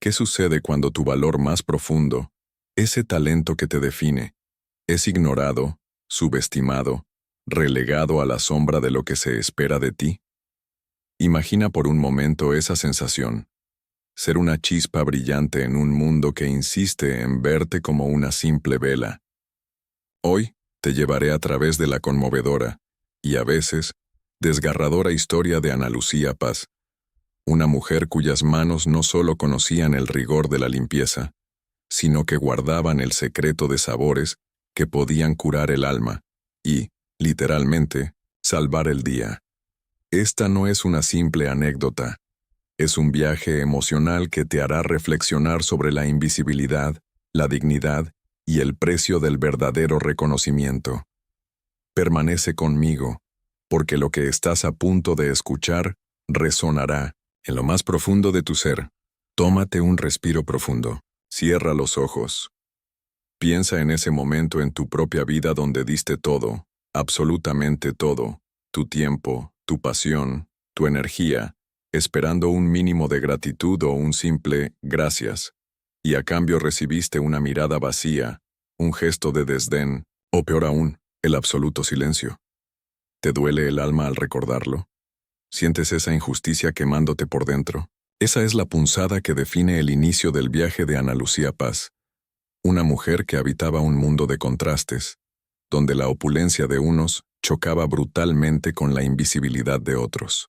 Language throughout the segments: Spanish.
¿Qué sucede cuando tu valor más profundo, ese talento que te define, es ignorado, subestimado, relegado a la sombra de lo que se espera de ti? Imagina por un momento esa sensación, ser una chispa brillante en un mundo que insiste en verte como una simple vela. Hoy te llevaré a través de la conmovedora, y a veces, desgarradora historia de Ana Lucía Paz, una mujer cuyas manos no solo conocían el rigor de la limpieza, sino que guardaban el secreto de sabores que podían curar el alma y, literalmente, salvar el día. Esta no es una simple anécdota, es un viaje emocional que te hará reflexionar sobre la invisibilidad, la dignidad y el precio del verdadero reconocimiento. Permanece conmigo, porque lo que estás a punto de escuchar resonará en lo más profundo de tu ser. Tómate un respiro profundo. Cierra los ojos. Piensa en ese momento en tu propia vida donde diste todo, absolutamente todo, tu tiempo, tu pasión, tu energía, esperando un mínimo de gratitud o un simple gracias, y a cambio recibiste una mirada vacía, un gesto de desdén, o peor aún, el absoluto silencio. ¿Te duele el alma al recordarlo? ¿Sientes esa injusticia quemándote por dentro? Esa es la punzada que define el inicio del viaje de Ana Lucía Paz, una mujer que habitaba un mundo de contrastes, donde la opulencia de unos chocaba brutalmente con la invisibilidad de otros.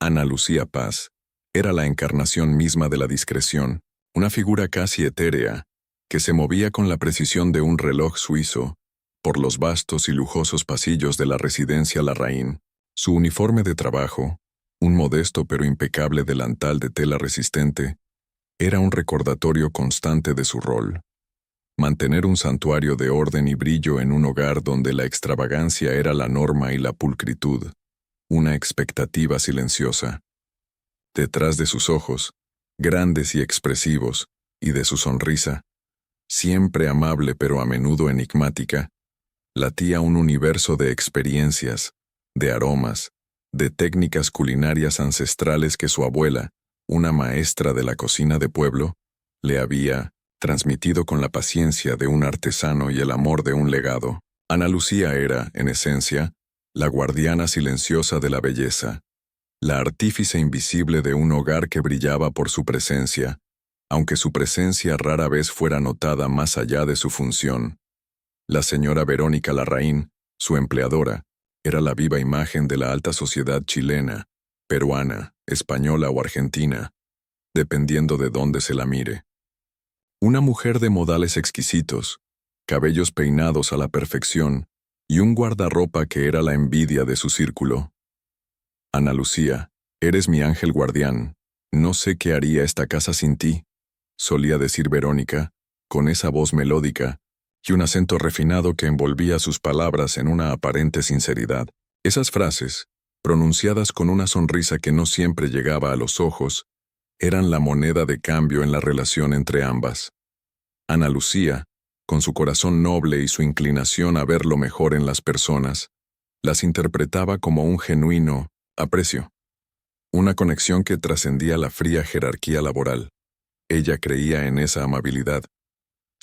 Ana Lucía Paz era la encarnación misma de la discreción, una figura casi etérea, que se movía con la precisión de un reloj suizo por los vastos y lujosos pasillos de la residencia Larraín. Su uniforme de trabajo, un modesto pero impecable delantal de tela resistente, era un recordatorio constante de su rol. Mantener un santuario de orden y brillo en un hogar donde la extravagancia era la norma y la pulcritud, una expectativa silenciosa. Detrás de sus ojos, grandes y expresivos, y de su sonrisa, siempre amable pero a menudo enigmática, latía un universo de experiencias, de aromas, de técnicas culinarias ancestrales que su abuela, una maestra de la cocina de pueblo, le había transmitido con la paciencia de un artesano y el amor de un legado. Ana Lucía era, en esencia, la guardiana silenciosa de la belleza, la artífice invisible de un hogar que brillaba por su presencia, aunque su presencia rara vez fuera notada más allá de su función. La señora Verónica Larraín, su empleadora, era la viva imagen de la alta sociedad chilena, peruana, española o argentina, dependiendo de dónde se la mire. Una mujer de modales exquisitos, cabellos peinados a la perfección y un guardarropa que era la envidia de su círculo. Ana Lucía, eres mi ángel guardián, no sé qué haría esta casa sin ti, solía decir Verónica, con esa voz melódica y un acento refinado que envolvía sus palabras en una aparente sinceridad. Esas frases, pronunciadas con una sonrisa que no siempre llegaba a los ojos, eran la moneda de cambio en la relación entre ambas. Ana Lucía, con su corazón noble y su inclinación a ver lo mejor en las personas, las interpretaba como un genuino aprecio, una conexión que trascendía la fría jerarquía laboral. Ella creía en esa amabilidad.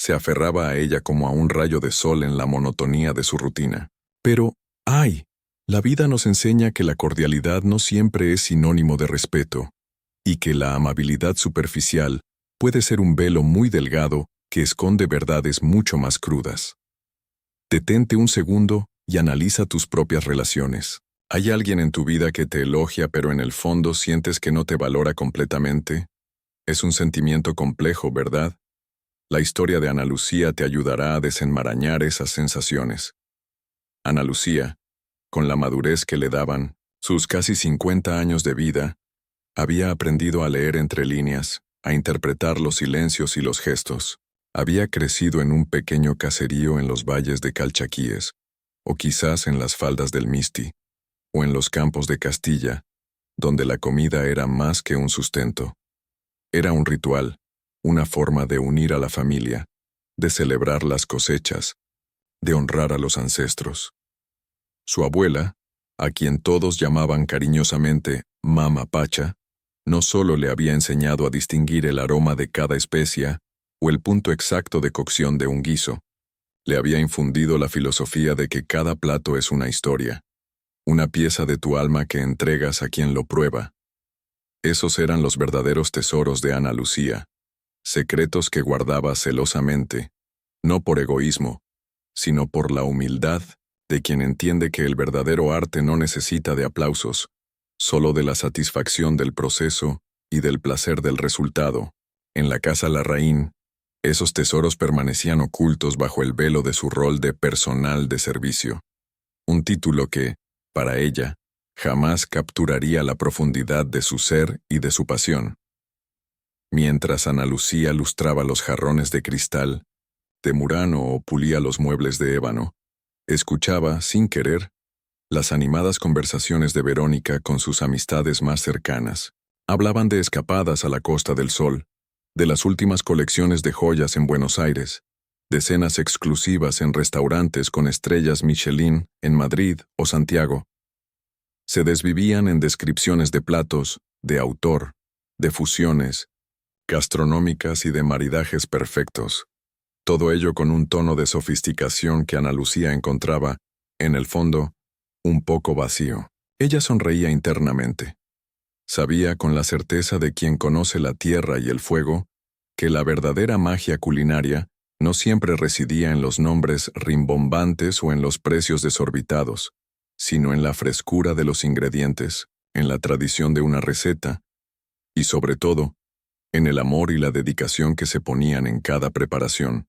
Se aferraba a ella como a un rayo de sol en la monotonía de su rutina. Pero, ¡ay! La vida nos enseña que la cordialidad no siempre es sinónimo de respeto, y que la amabilidad superficial puede ser un velo muy delgado que esconde verdades mucho más crudas. Detente un segundo y analiza tus propias relaciones. ¿Hay alguien en tu vida que te elogia pero en el fondo sientes que no te valora completamente? Es un sentimiento complejo, ¿verdad? La historia de Ana Lucía te ayudará a desenmarañar esas sensaciones. Ana Lucía, con la madurez que le daban sus casi 50 años de vida, había aprendido a leer entre líneas, a interpretar los silencios y los gestos. Había crecido en un pequeño caserío en los valles de Calchaquíes, o quizás en las faldas del Misti, o en los campos de Castilla, donde la comida era más que un sustento. Era un ritual, una forma de unir a la familia, de celebrar las cosechas, de honrar a los ancestros. Su abuela, a quien todos llamaban cariñosamente Mama Pacha, No solo le había enseñado a distinguir el aroma de cada especia o el punto exacto de cocción de un guiso, le había infundido la filosofía de que cada plato es una historia, una pieza de tu alma que entregas a quien lo prueba. Esos eran los verdaderos tesoros de Ana Lucía, secretos que guardaba celosamente, no por egoísmo, sino por la humildad de quien entiende que el verdadero arte no necesita de aplausos, solo de la satisfacción del proceso y del placer del resultado. En la casa Larraín, esos tesoros permanecían ocultos bajo el velo de su rol de personal de servicio, un título que, para ella, jamás capturaría la profundidad de su ser y de su pasión. Mientras Ana Lucía lustraba los jarrones de cristal, de Murano o pulía los muebles de ébano, escuchaba, sin querer, las animadas conversaciones de Verónica con sus amistades más cercanas. Hablaban de escapadas a la Costa del Sol, de las últimas colecciones de joyas en Buenos Aires, de cenas exclusivas en restaurantes con estrellas Michelin en Madrid o Santiago. Se desvivían en descripciones de platos, de autor, de fusiones, gastronómicas y de maridajes perfectos. Todo ello con un tono de sofisticación que Ana Lucía encontraba, en el fondo, un poco vacío. Ella sonreía internamente. Sabía con la certeza de quien conoce la tierra y el fuego, que la verdadera magia culinaria no siempre residía en los nombres rimbombantes o en los precios desorbitados, sino en la frescura de los ingredientes, en la tradición de una receta, y sobre todo, en el amor y la dedicación que se ponían en cada preparación.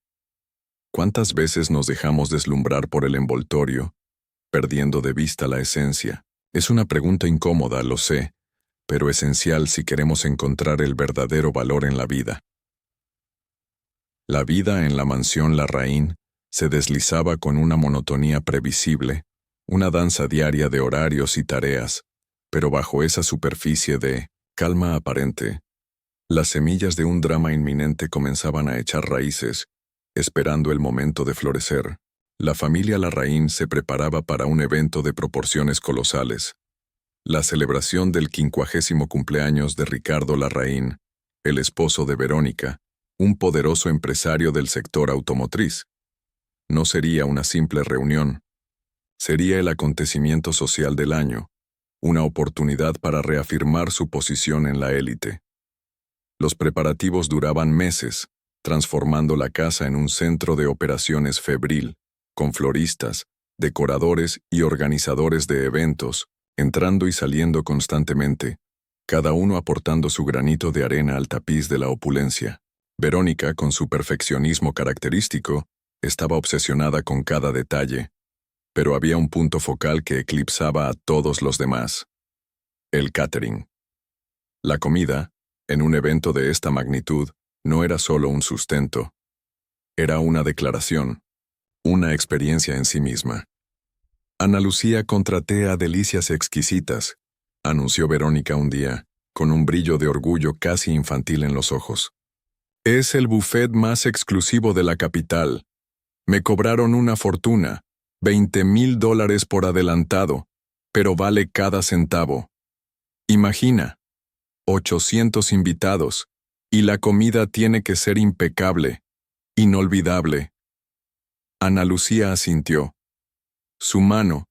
¿Cuántas veces nos dejamos deslumbrar por el envoltorio, perdiendo de vista la esencia? Es una pregunta incómoda, lo sé, pero esencial si queremos encontrar el verdadero valor en la vida. La vida en la mansión Larraín se deslizaba con una monotonía previsible, una danza diaria de horarios y tareas, pero bajo esa superficie de calma aparente, las semillas de un drama inminente comenzaban a echar raíces, esperando el momento de florecer. La familia Larraín se preparaba para un evento de proporciones colosales. La celebración del 50º cumpleaños de Ricardo Larraín, el esposo de Verónica, un poderoso empresario del sector automotriz. No sería una simple reunión. Sería el acontecimiento social del año, una oportunidad para reafirmar su posición en la élite. Los preparativos duraban meses, transformando la casa en un centro de operaciones febril, con floristas, decoradores y organizadores de eventos, entrando y saliendo constantemente, cada uno aportando su granito de arena al tapiz de la opulencia. Verónica, con su perfeccionismo característico, estaba obsesionada con cada detalle, pero había un punto focal que eclipsaba a todos los demás: el catering. La comida, en un evento de esta magnitud, no era solo un sustento. Era una declaración, una experiencia en sí misma. Ana Lucía, contraté a delicias exquisitas, anunció Verónica un día, con un brillo de orgullo casi infantil en los ojos. Es el buffet más exclusivo de la capital. Me cobraron una fortuna, $20,000 por adelantado, pero vale cada centavo. Imagina, 800 invitados, y la comida tiene que ser impecable, inolvidable. Ana Lucía asintió. Su mano,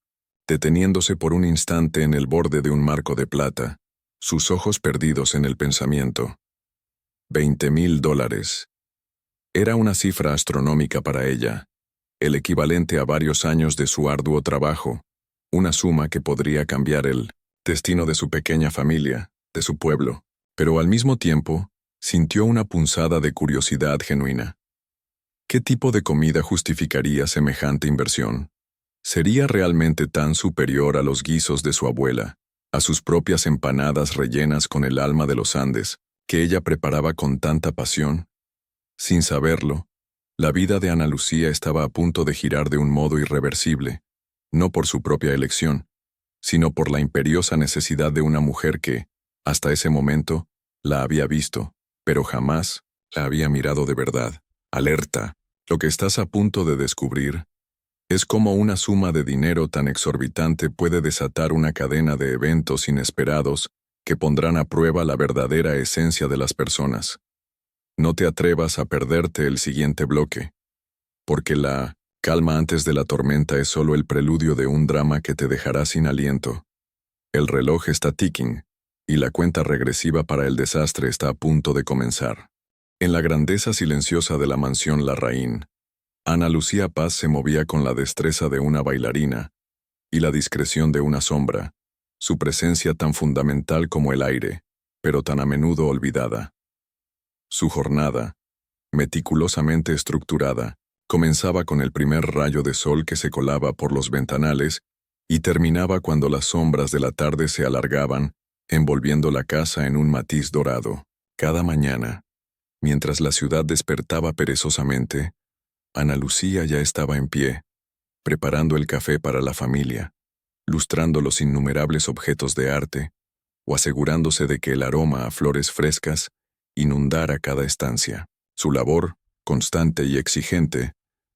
deteniéndose por un instante en el borde de un marco de plata, sus ojos perdidos en el pensamiento. $20,000. Era una cifra astronómica para ella, el equivalente a varios años de su arduo trabajo, una suma que podría cambiar el destino de su pequeña familia, de su pueblo, pero al mismo tiempo, sintió una punzada de curiosidad genuina. ¿Qué tipo de comida justificaría semejante inversión? ¿Sería realmente tan superior a los guisos de su abuela, a sus propias empanadas rellenas con el alma de los Andes, que ella preparaba con tanta pasión? Sin saberlo, la vida de Ana Lucía estaba a punto de girar de un modo irreversible, no por su propia elección, sino por la imperiosa necesidad de una mujer que, hasta ese momento, la había visto, pero jamás la había mirado de verdad. Alerta, lo que estás a punto de descubrir es cómo una suma de dinero tan exorbitante puede desatar una cadena de eventos inesperados que pondrán a prueba la verdadera esencia de las personas. No te atrevas a perderte el siguiente bloque, porque la calma antes de la tormenta es solo el preludio de un drama que te dejará sin aliento. El reloj está ticking, y la cuenta regresiva para el desastre está a punto de comenzar. En la grandeza silenciosa de la mansión Larraín, Ana Lucía Paz se movía con la destreza de una bailarina y la discreción de una sombra, su presencia tan fundamental como el aire, pero tan a menudo olvidada. Su jornada, meticulosamente estructurada, comenzaba con el primer rayo de sol que se colaba por los ventanales y terminaba cuando las sombras de la tarde se alargaban, envolviendo la casa en un matiz dorado. Cada mañana, mientras la ciudad despertaba perezosamente, Ana Lucía ya estaba en pie, preparando el café para la familia, lustrando los innumerables objetos de arte, o asegurándose de que el aroma a flores frescas inundara cada estancia. Su labor, constante y exigente,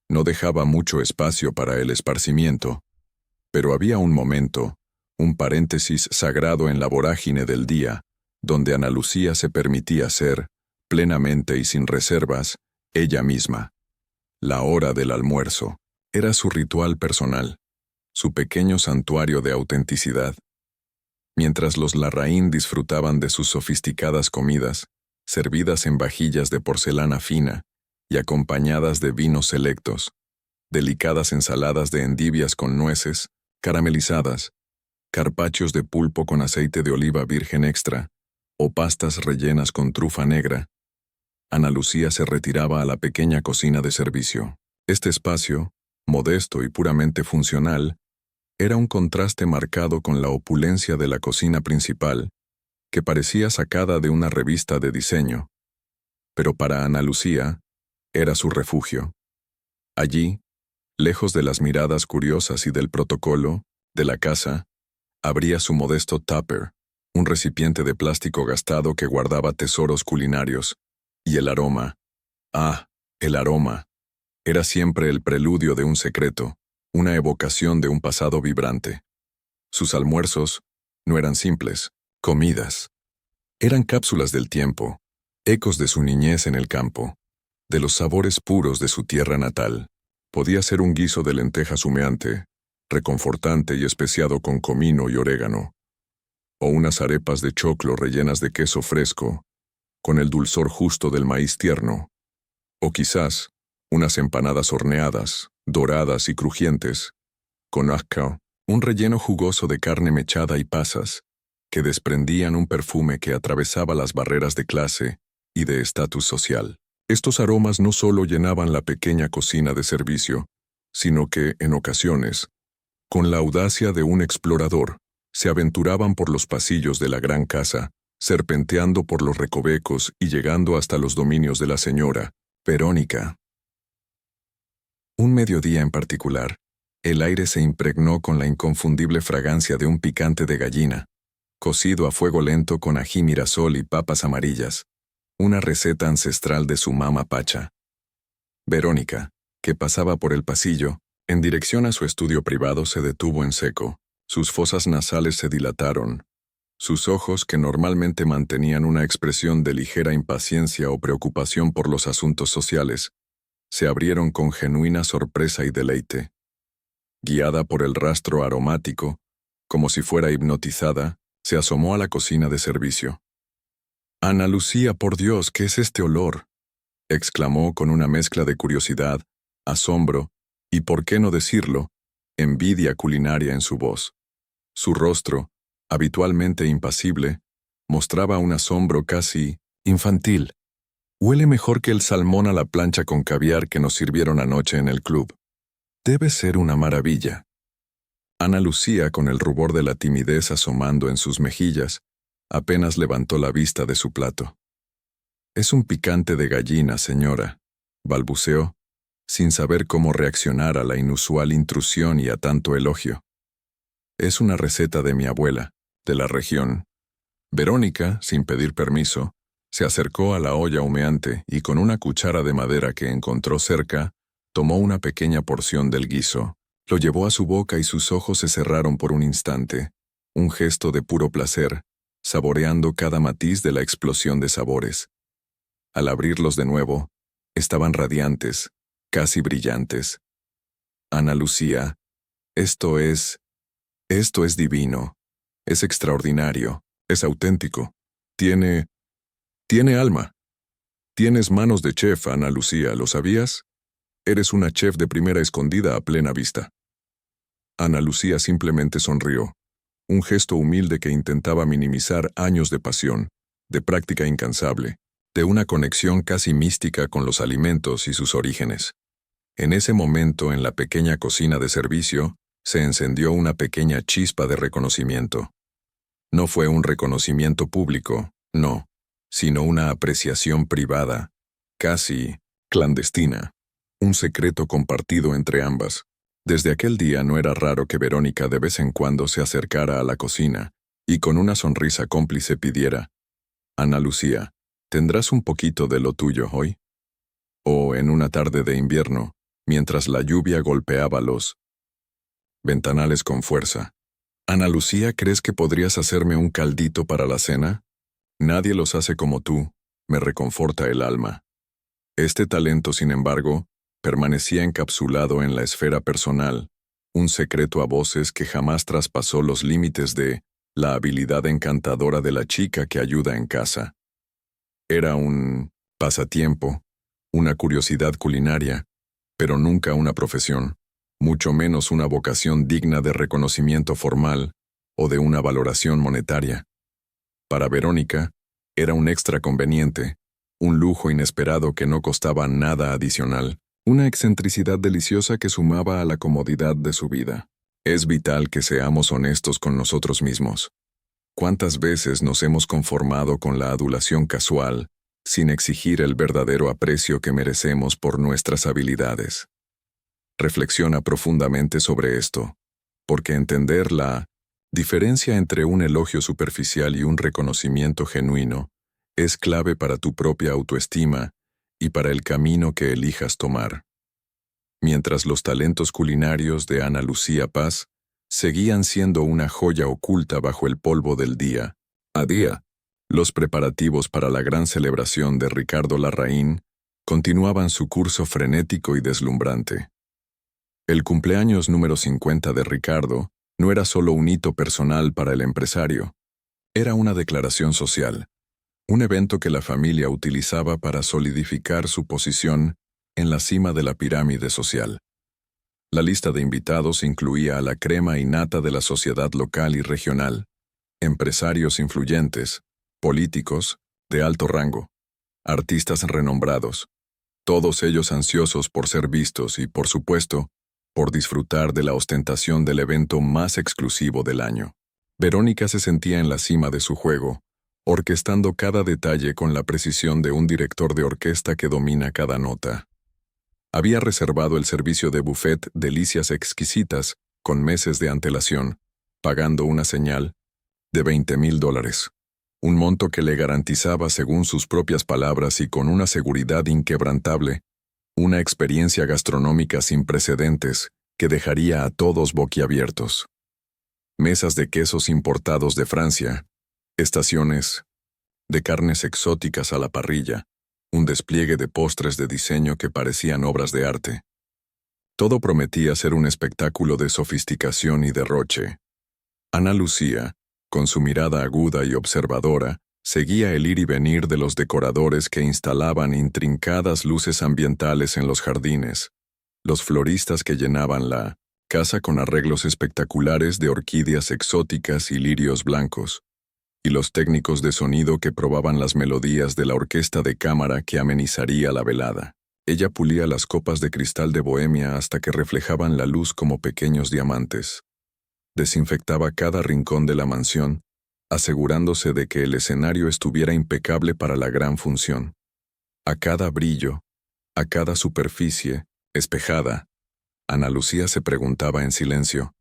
no dejaba mucho espacio para el esparcimiento, pero había un momento, un paréntesis sagrado en la vorágine del día, donde Ana Lucía se permitía ser, plenamente y sin reservas, ella misma. La hora del almuerzo era su ritual personal, su pequeño santuario de autenticidad. Mientras los Larraín disfrutaban de sus sofisticadas comidas, servidas en vajillas de porcelana fina y acompañadas de vinos selectos, delicadas ensaladas de endivias con nueces, caramelizadas, carpaccios de pulpo con aceite de oliva virgen extra, o pastas rellenas con trufa negra, Ana Lucía se retiraba a la pequeña cocina de servicio. Este espacio, modesto y puramente funcional, era un contraste marcado con la opulencia de la cocina principal, que parecía sacada de una revista de diseño. Pero para Ana Lucía, era su refugio. Allí, lejos de las miradas curiosas y del protocolo, de la casa, abría su modesto tupper, un recipiente de plástico gastado que guardaba tesoros culinarios, y el aroma, el aroma, era siempre el preludio de un secreto, una evocación de un pasado vibrante. Sus almuerzos no eran simples, comidas. Eran cápsulas del tiempo, ecos de su niñez en el campo, de los sabores puros de su tierra natal. Podía ser un guiso de lentejas humeante, reconfortante y especiado con comino y orégano, o unas arepas de choclo rellenas de queso fresco, con el dulzor justo del maíz tierno, o quizás unas empanadas horneadas, doradas y crujientes, con ajca, un relleno jugoso de carne mechada y pasas, que desprendían un perfume que atravesaba las barreras de clase y de estatus social. Estos aromas no solo llenaban la pequeña cocina de servicio, sino que, en ocasiones, con la audacia de un explorador, se aventuraban por los pasillos de la gran casa, serpenteando por los recovecos y llegando hasta los dominios de la señora Verónica. Un mediodía en particular, el aire se impregnó con la inconfundible fragancia de un picante de gallina, cocido a fuego lento con ají mirasol y papas amarillas, una receta ancestral de su mama Pacha. Verónica, que pasaba por el pasillo, en dirección a su estudio privado, se detuvo en seco. Sus fosas nasales se dilataron. Sus ojos, que normalmente mantenían una expresión de ligera impaciencia o preocupación por los asuntos sociales, se abrieron con genuina sorpresa y deleite. Guiada por el rastro aromático, como si fuera hipnotizada, se asomó a la cocina de servicio. «Ana Lucía, por Dios, ¿qué es este olor?», exclamó con una mezcla de curiosidad, asombro y, por qué no decirlo, envidia culinaria en su voz. Su rostro, habitualmente impasible, mostraba un asombro casi infantil. «Huele mejor que el salmón a la plancha con caviar que nos sirvieron anoche en el club. Debe ser una maravilla». Ana Lucía, con el rubor de la timidez asomando en sus mejillas, apenas levantó la vista de su plato. «Es un picante de gallina, señora», balbuceó, sin saber cómo reaccionar a la inusual intrusión y a tanto elogio. «Es una receta de mi abuela, de la región». Verónica, sin pedir permiso, se acercó a la olla humeante y con una cuchara de madera que encontró cerca, tomó una pequeña porción del guiso, lo llevó a su boca y sus ojos se cerraron por un instante, un gesto de puro placer, saboreando cada matiz de la explosión de sabores. Al abrirlos de nuevo, estaban radiantes, casi brillantes. Ana Lucía, esto es divino, es extraordinario, es auténtico. Tiene alma. Tienes manos de chef, Ana Lucía, ¿lo sabías? Eres una chef de primera escondida a plena vista. Ana Lucía simplemente sonrió, un gesto humilde que intentaba minimizar años de pasión, de práctica incansable, de una conexión casi mística con los alimentos y sus orígenes. En ese momento, en la pequeña cocina de servicio, se encendió una pequeña chispa de reconocimiento. No fue un reconocimiento público, no, sino una apreciación privada, casi clandestina, un secreto compartido entre ambas. Desde aquel día no era raro que Verónica de vez en cuando se acercara a la cocina y con una sonrisa cómplice pidiera: «Ana Lucía, ¿tendrás un poquito de lo tuyo hoy?». O en una tarde de invierno, mientras la lluvia golpeaba los ventanales con fuerza: «Ana Lucía, ¿crees que podrías hacerme un caldito para la cena? Nadie los hace como tú», me reconforta el alma. Este talento, sin embargo, permanecía encapsulado en la esfera personal, un secreto a voces que jamás traspasó los límites de la habilidad encantadora de la chica que ayuda en casa. Era un pasatiempo, una curiosidad culinaria, pero nunca una profesión, mucho menos una vocación digna de reconocimiento formal o de una valoración monetaria. Para Verónica, era un extra conveniente, un lujo inesperado que no costaba nada adicional, una excentricidad deliciosa que sumaba a la comodidad de su vida. Es vital que seamos honestos con nosotros mismos. ¿Cuántas veces nos hemos conformado con la adulación casual, sin exigir el verdadero aprecio que merecemos por nuestras habilidades? Reflexiona profundamente sobre esto, porque entender la diferencia entre un elogio superficial y un reconocimiento genuino es clave para tu propia autoestima y para el camino que elijas tomar. Mientras los talentos culinarios de Ana Lucía Paz seguían siendo una joya oculta bajo el polvo del día a día, los preparativos para la gran celebración de Ricardo Larraín continuaban su curso frenético y deslumbrante. El cumpleaños número 50 de Ricardo no era solo un hito personal para el empresario, era una declaración social, un evento que la familia utilizaba para solidificar su posición en la cima de la pirámide social. La lista de invitados incluía a la crema y nata de la sociedad local y regional, empresarios influyentes, políticos de alto rango, artistas renombrados, todos ellos ansiosos por ser vistos y, por supuesto, por disfrutar de la ostentación del evento más exclusivo del año. Verónica se sentía en la cima de su juego, orquestando cada detalle con la precisión de un director de orquesta que domina cada nota. Había reservado el servicio de buffet delicias exquisitas con meses de antelación, pagando una señal de $20,000, un monto que le garantizaba, según sus propias palabras y con una seguridad inquebrantable, una experiencia gastronómica sin precedentes que dejaría a todos boquiabiertos. Mesas de quesos importados de Francia, estaciones de carnes exóticas a la parrilla, un despliegue de postres de diseño que parecían obras de arte. Todo prometía ser un espectáculo de sofisticación y derroche. Ana Lucía, con su mirada aguda y observadora, seguía el ir y venir de los decoradores que instalaban intrincadas luces ambientales en los jardines, los floristas que llenaban la casa con arreglos espectaculares de orquídeas exóticas y lirios blancos, y los técnicos de sonido que probaban las melodías de la orquesta de cámara que amenizaría la velada. Ella pulía las copas de cristal de Bohemia hasta que reflejaban la luz como pequeños diamantes. Desinfectaba cada rincón de la mansión, asegurándose de que el escenario estuviera impecable para la gran función. A cada brillo, a cada superficie, espejada, Ana Lucía se preguntaba en silencio: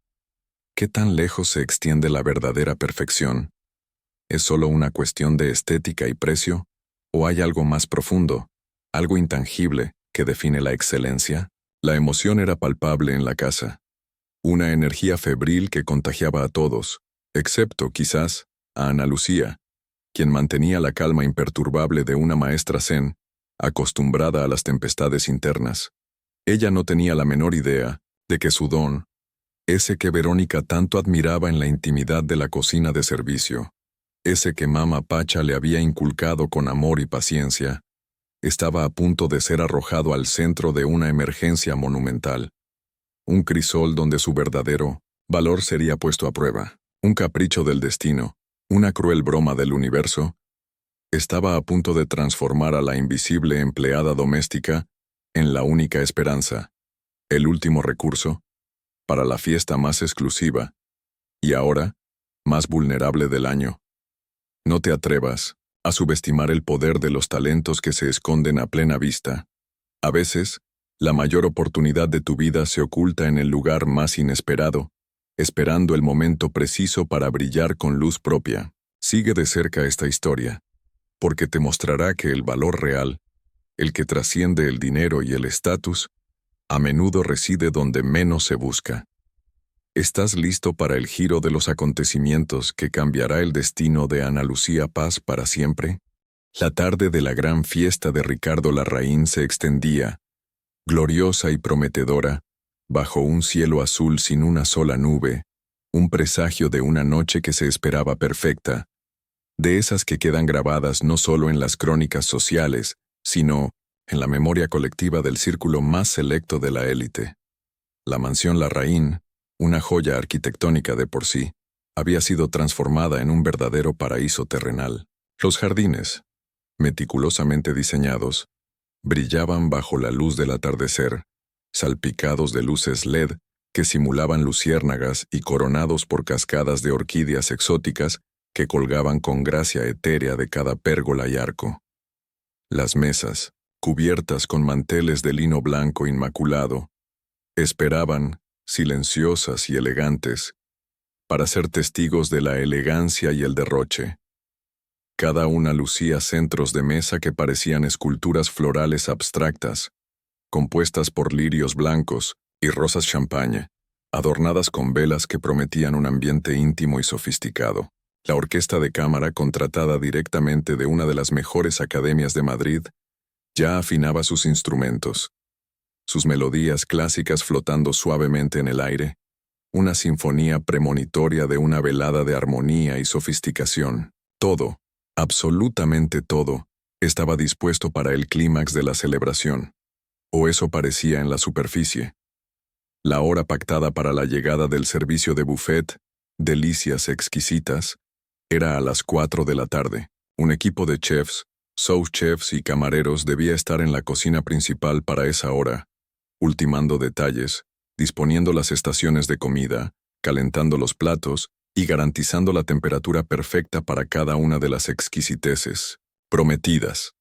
¿qué tan lejos se extiende la verdadera perfección? ¿Es solo una cuestión de estética y precio? ¿O hay algo más profundo, algo intangible, que define la excelencia? La emoción era palpable en la casa. Una energía febril que contagiaba a todos, excepto, quizás, a Ana Lucía, quien mantenía la calma imperturbable de una maestra zen, acostumbrada a las tempestades internas. Ella no tenía la menor idea de que su don, ese que Verónica tanto admiraba en la intimidad de la cocina de servicio, ese que Mama Pacha le había inculcado con amor y paciencia, estaba a punto de ser arrojado al centro de una emergencia monumental. Un crisol donde su verdadero valor sería puesto a prueba, un capricho del destino, una cruel broma del universo, estaba a punto de transformar a la invisible empleada doméstica en la única esperanza, el último recurso, para la fiesta más exclusiva, y ahora, más vulnerable del año. No te atrevas a subestimar el poder de los talentos que se esconden a plena vista. A veces, la mayor oportunidad de tu vida se oculta en el lugar más inesperado, esperando el momento preciso para brillar con luz propia. Sigue de cerca esta historia, porque te mostrará que el valor real, el que trasciende el dinero y el estatus, a menudo reside donde menos se busca. ¿Estás listo para el giro de los acontecimientos que cambiará el destino de Ana Lucía Paz para siempre? La tarde de la gran fiesta de Ricardo Larraín se extendía, gloriosa y prometedora, bajo un cielo azul sin una sola nube, un presagio de una noche que se esperaba perfecta, de esas que quedan grabadas no solo en las crónicas sociales, sino en la memoria colectiva del círculo más selecto de la élite. La mansión Larraín, una joya arquitectónica de por sí, había sido transformada en un verdadero paraíso terrenal. Los jardines, meticulosamente diseñados, brillaban bajo la luz del atardecer, salpicados de luces LED que simulaban luciérnagas y coronados por cascadas de orquídeas exóticas que colgaban con gracia etérea de cada pérgola y arco. Las mesas, cubiertas con manteles de lino blanco inmaculado, esperaban, silenciosas y elegantes, para ser testigos de la elegancia y el derroche. Cada una lucía centros de mesa que parecían esculturas florales abstractas, compuestas por lirios blancos y rosas champagne, adornadas con velas que prometían un ambiente íntimo y sofisticado. La orquesta de cámara, contratada directamente de una de las mejores academias de Madrid, ya afinaba sus instrumentos, sus melodías clásicas flotando suavemente en el aire, una sinfonía premonitoria de una velada de armonía y sofisticación. Todo, absolutamente todo, estaba dispuesto para el clímax de la celebración, o eso parecía en la superficie. La hora pactada para la llegada del servicio de buffet, delicias exquisitas, era a las 4 de la tarde. Un equipo de chefs, sous chefs y camareros debía estar en la cocina principal para esa hora, ultimando detalles, disponiendo las estaciones de comida, calentando los platos y garantizando la temperatura perfecta para cada una de las exquisiteces prometidas.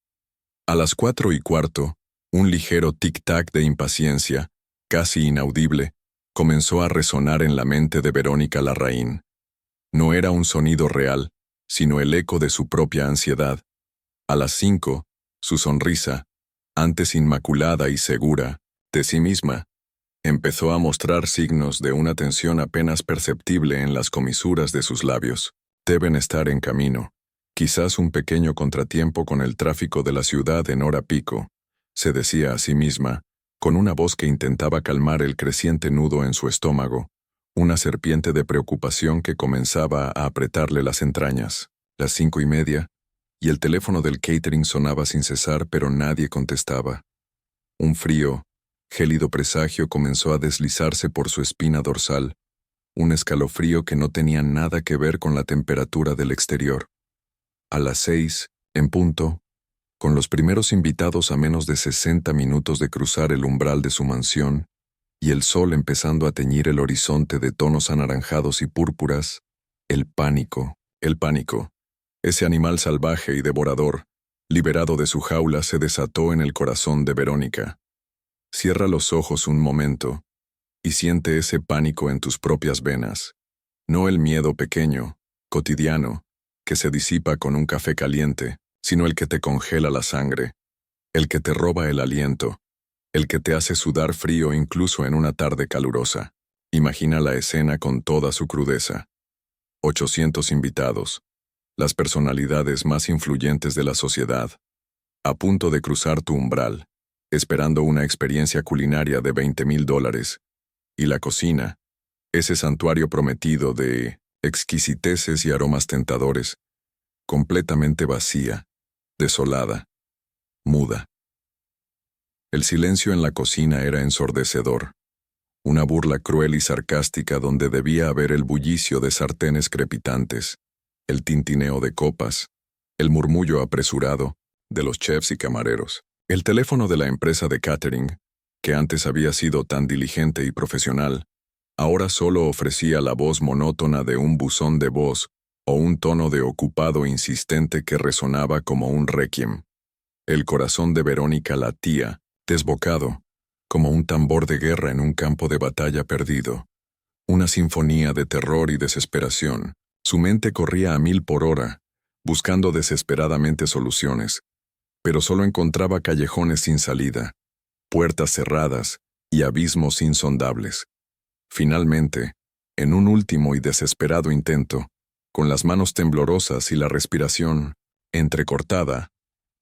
A las 4:15, un ligero tic-tac de impaciencia, casi inaudible, comenzó a resonar en la mente de Verónica Larraín. No era un sonido real, sino el eco de su propia ansiedad. A las 5, su sonrisa, antes inmaculada y segura, de sí misma, empezó a mostrar signos de una tensión apenas perceptible en las comisuras de sus labios. Deben estar en camino. Quizás un pequeño contratiempo con el tráfico de la ciudad en hora pico, se decía a sí misma, con una voz que intentaba calmar el creciente nudo en su estómago, una serpiente de preocupación que comenzaba a apretarle las entrañas. Las 5:30, y el teléfono del catering sonaba sin cesar, pero nadie contestaba. Un frío, gélido presagio comenzó a deslizarse por su espina dorsal, un escalofrío que no tenía nada que ver con la temperatura del exterior. A las 6, en punto, con los primeros invitados a menos de 60 minutos de cruzar el umbral de su mansión, y el sol empezando a teñir el horizonte de tonos anaranjados y púrpuras, el pánico, ese animal salvaje y devorador, liberado de su jaula, se desató en el corazón de Verónica. Cierra los ojos un momento y siente ese pánico en tus propias venas, no el miedo pequeño, cotidiano, que se disipa con un café caliente, sino el que te congela la sangre, el que te roba el aliento, el que te hace sudar frío incluso en una tarde calurosa. Imagina la escena con toda su crudeza. 800 invitados, las personalidades más influyentes de la sociedad, a punto de cruzar tu umbral, esperando una experiencia culinaria de $20,000, y la cocina, ese santuario prometido de exquisiteces y aromas tentadores, completamente vacía, desolada, muda. El silencio en la cocina era ensordecedor, una burla cruel y sarcástica donde debía haber el bullicio de sartenes crepitantes, el tintineo de copas, el murmullo apresurado de los chefs y camareros. El teléfono de la empresa de catering, que antes había sido tan diligente y profesional, ahora solo ofrecía la voz monótona de un buzón de voz o un tono de ocupado insistente que resonaba como un requiem. El corazón de Verónica latía, desbocado, como un tambor de guerra en un campo de batalla perdido. Una sinfonía de terror y desesperación. Su mente corría a 1000 por hora, buscando desesperadamente soluciones, pero solo encontraba callejones sin salida, puertas cerradas y abismos insondables. Finalmente, en un último y desesperado intento, con las manos temblorosas y la respiración entrecortada,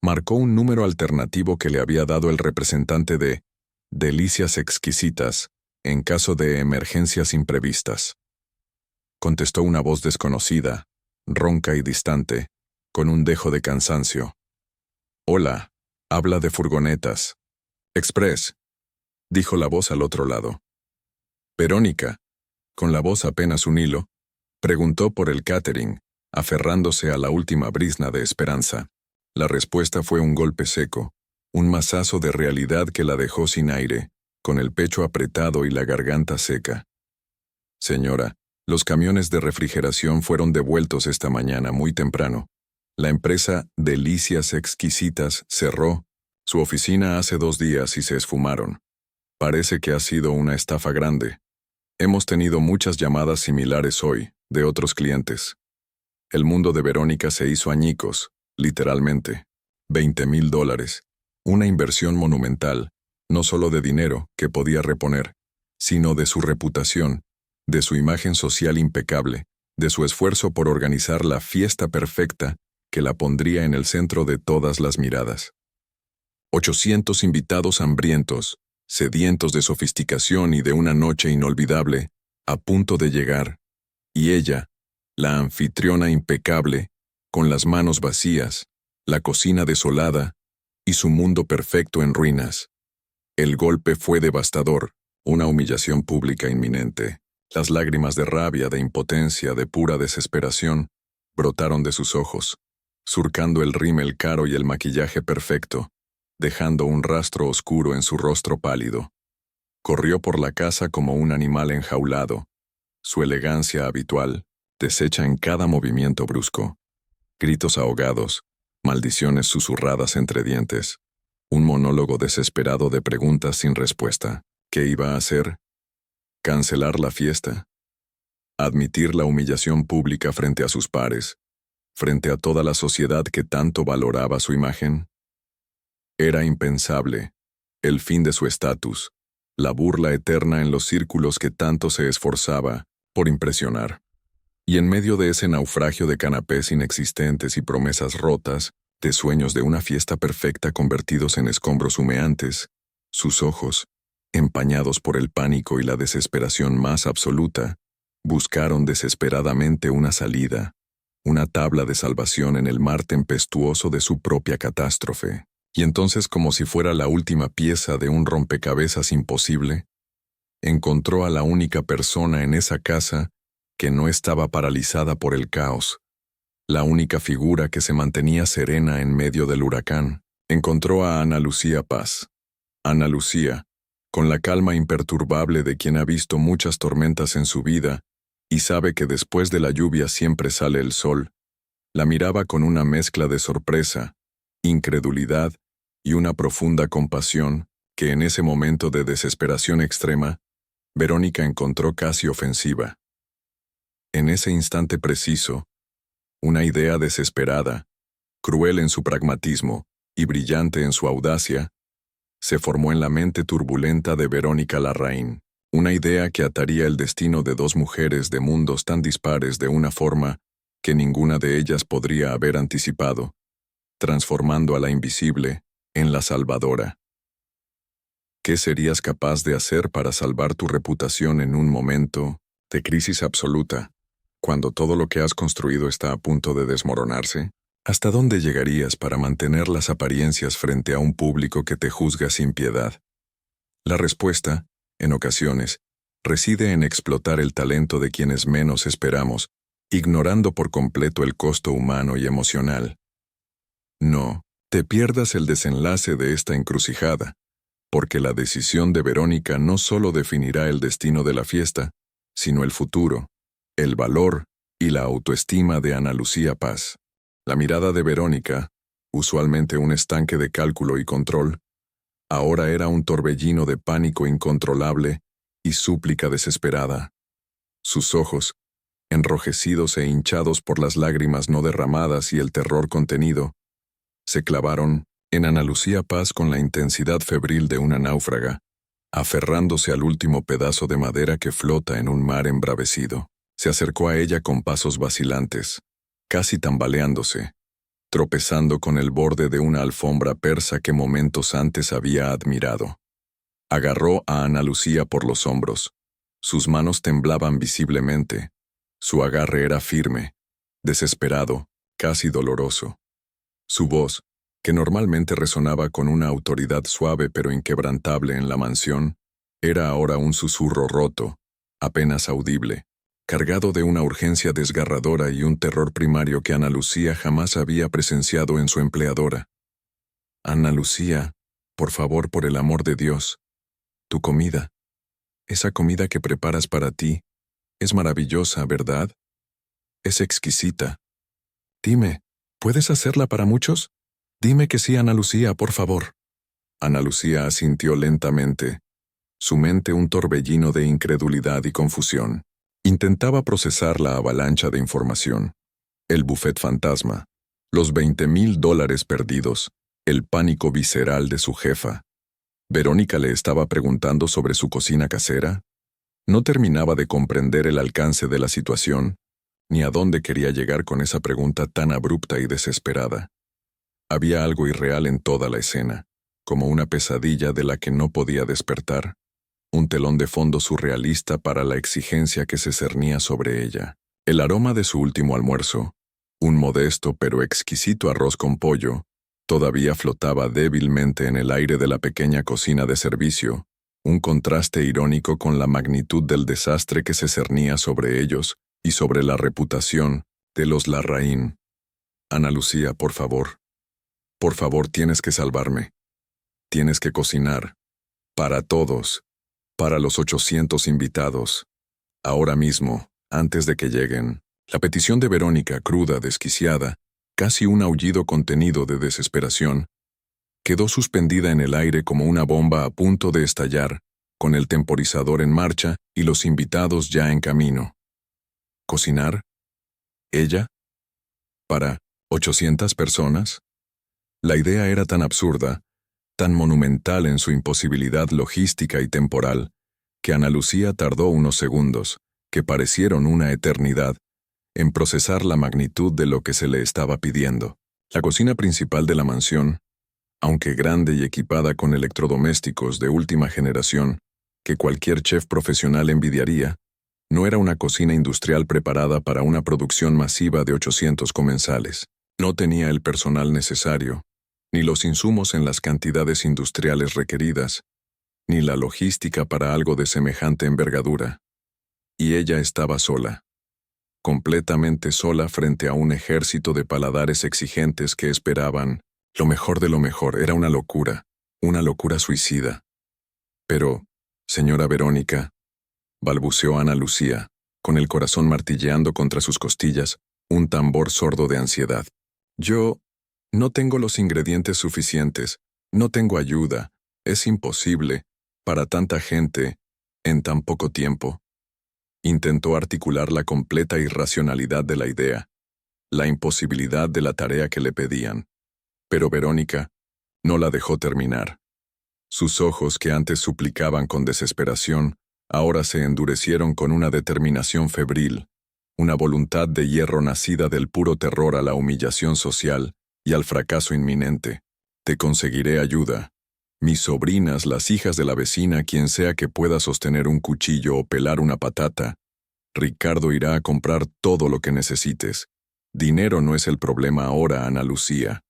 marcó un número alternativo que le había dado el representante de Delicias Exquisitas en caso de emergencias imprevistas. Contestó una voz desconocida, ronca y distante, con un dejo de cansancio. «Hola, habla de furgonetas. Express», dijo la voz al otro lado. Verónica, con la voz apenas un hilo, preguntó por el catering, aferrándose a la última brizna de esperanza. La respuesta fue un golpe seco, un mazazo de realidad que la dejó sin aire, con el pecho apretado y la garganta seca. «Señora, los camiones de refrigeración fueron devueltos esta mañana muy temprano. La empresa Delicias Exquisitas cerró su oficina hace 2 días y se esfumaron. Parece que ha sido una estafa grande. Hemos tenido muchas llamadas similares hoy, de otros clientes». El mundo de Verónica se hizo añicos, literalmente. $20,000. Una inversión monumental, no solo de dinero que podía reponer, sino de su reputación, de su imagen social impecable, de su esfuerzo por organizar la fiesta perfecta que la pondría en el centro de todas las miradas. 800 invitados hambrientos, sedientos de sofisticación y de una noche inolvidable, a punto de llegar, y ella, la anfitriona impecable, con las manos vacías, la cocina desolada y su mundo perfecto en ruinas. El golpe fue devastador, una humillación pública inminente. Las lágrimas de rabia, de impotencia, de pura desesperación, brotaron de sus ojos, surcando el rímel caro y el maquillaje perfecto, dejando un rastro oscuro en su rostro pálido. Corrió por la casa como un animal enjaulado, su elegancia habitual, deshecha en cada movimiento brusco. Gritos ahogados, maldiciones susurradas entre dientes, un monólogo desesperado de preguntas sin respuesta. ¿Qué iba a hacer? ¿Cancelar la fiesta? ¿Admitir la humillación pública frente a sus pares, frente a toda la sociedad que tanto valoraba su imagen? Era impensable, el fin de su estatus, la burla eterna en los círculos que tanto se esforzaba por impresionar. Y en medio de ese naufragio de canapés inexistentes y promesas rotas, de sueños de una fiesta perfecta convertidos en escombros humeantes, sus ojos, empañados por el pánico y la desesperación más absoluta, buscaron desesperadamente una salida, una tabla de salvación en el mar tempestuoso de su propia catástrofe. Y entonces, como si fuera la última pieza de un rompecabezas imposible, encontró a la única persona en esa casa que no estaba paralizada por el caos, la única figura que se mantenía serena en medio del huracán. Encontró a Ana Lucía Paz. Ana Lucía, con la calma imperturbable de quien ha visto muchas tormentas en su vida y sabe que después de la lluvia siempre sale el sol, la miraba con una mezcla de sorpresa, incredulidad y una profunda compasión que en ese momento de desesperación extrema, Verónica encontró casi ofensiva. En ese instante preciso, una idea desesperada, cruel en su pragmatismo y brillante en su audacia, se formó en la mente turbulenta de Verónica Larraín, una idea que ataría el destino de 2 mujeres de mundos tan dispares de una forma que ninguna de ellas podría haber anticipado, transformando a la invisible en la salvadora. ¿Qué serías capaz de hacer para salvar tu reputación en un momento de crisis absoluta, cuando todo lo que has construido está a punto de desmoronarse? ¿Hasta dónde llegarías para mantener las apariencias frente a un público que te juzga sin piedad? La respuesta, en ocasiones, reside en explotar el talento de quienes menos esperamos, ignorando por completo el costo humano y emocional. No te pierdas el desenlace de esta encrucijada, porque la decisión de Verónica no solo definirá el destino de la fiesta, sino el futuro, el valor y la autoestima de Ana Lucía Paz. La mirada de Verónica, usualmente un estanque de cálculo y control, ahora era un torbellino de pánico incontrolable y súplica desesperada. Sus ojos, enrojecidos e hinchados por las lágrimas no derramadas y el terror contenido, se clavaron en Ana Lucía Paz con la intensidad febril de una náufraga, aferrándose al último pedazo de madera que flota en un mar embravecido. Se acercó a ella con pasos vacilantes, casi tambaleándose, tropezando con el borde de una alfombra persa que momentos antes había admirado. Agarró a Ana Lucía por los hombros. Sus manos temblaban visiblemente. Su agarre era firme, desesperado, casi doloroso. Su voz, que normalmente resonaba con una autoridad suave pero inquebrantable en la mansión, era ahora un susurro roto, apenas audible, cargado de una urgencia desgarradora y un terror primario que Ana Lucía jamás había presenciado en su empleadora. Ana Lucía, por favor, por el amor de Dios, tu comida, esa comida que preparas para ti, es maravillosa, ¿verdad? Es exquisita. Dime, ¿puedes hacerla para muchos? Dime que sí, Ana Lucía, por favor. Ana Lucía asintió lentamente, su mente un torbellino de incredulidad y confusión. Intentaba procesar la avalancha de información, el buffet fantasma, los $20,000 perdidos, el pánico visceral de su jefa. Verónica le estaba preguntando sobre su cocina casera. No terminaba de comprender el alcance de la situación, ni a dónde quería llegar con esa pregunta tan abrupta y desesperada. Había algo irreal en toda la escena, como una pesadilla de la que no podía despertar, un telón de fondo surrealista para la exigencia que se cernía sobre ella. El aroma de su último almuerzo, un modesto pero exquisito arroz con pollo, todavía flotaba débilmente en el aire de la pequeña cocina de servicio, un contraste irónico con la magnitud del desastre que se cernía sobre ellos y sobre la reputación de los Larraín. Ana Lucía, por favor, tienes que salvarme. Tienes que cocinar. Para todos. Para los 800 invitados. Ahora mismo, antes de que lleguen. La petición de Verónica, cruda, desquiciada, casi un aullido contenido de desesperación, quedó suspendida en el aire como una bomba a punto de estallar, con el temporizador en marcha y los invitados ya en camino. ¿Cocinar? ¿Ella? ¿Para 800 personas? La idea era tan absurda, tan monumental en su imposibilidad logística y temporal, que Ana Lucía tardó unos segundos, que parecieron una eternidad, en procesar la magnitud de lo que se le estaba pidiendo. La cocina principal de la mansión, aunque grande y equipada con electrodomésticos de última generación, que cualquier chef profesional envidiaría, no era una cocina industrial preparada para una producción masiva de 800 comensales. No tenía el personal necesario, ni los insumos en las cantidades industriales requeridas, ni la logística para algo de semejante envergadura. Y ella estaba sola, completamente sola frente a un ejército de paladares exigentes que esperaban lo mejor de lo mejor. Era una locura suicida. Pero, señora Verónica, balbuceó Ana Lucía, con el corazón martilleando contra sus costillas, un tambor sordo de ansiedad. Yo no tengo los ingredientes suficientes, no tengo ayuda, es imposible, para tanta gente, en tan poco tiempo. Intentó articular la completa irracionalidad de la idea, la imposibilidad de la tarea que le pedían. Pero Verónica no la dejó terminar. Sus ojos, que antes suplicaban con desesperación, ahora se endurecieron con una determinación febril. una voluntad de hierro nacida del puro terror a la humillación social y al fracaso inminente. Te conseguiré ayuda. Mis sobrinas, las hijas de la vecina, quien sea que pueda sostener un cuchillo o pelar una patata. Ricardo irá a comprar todo lo que necesites. Dinero no es el problema ahora, Ana Lucía.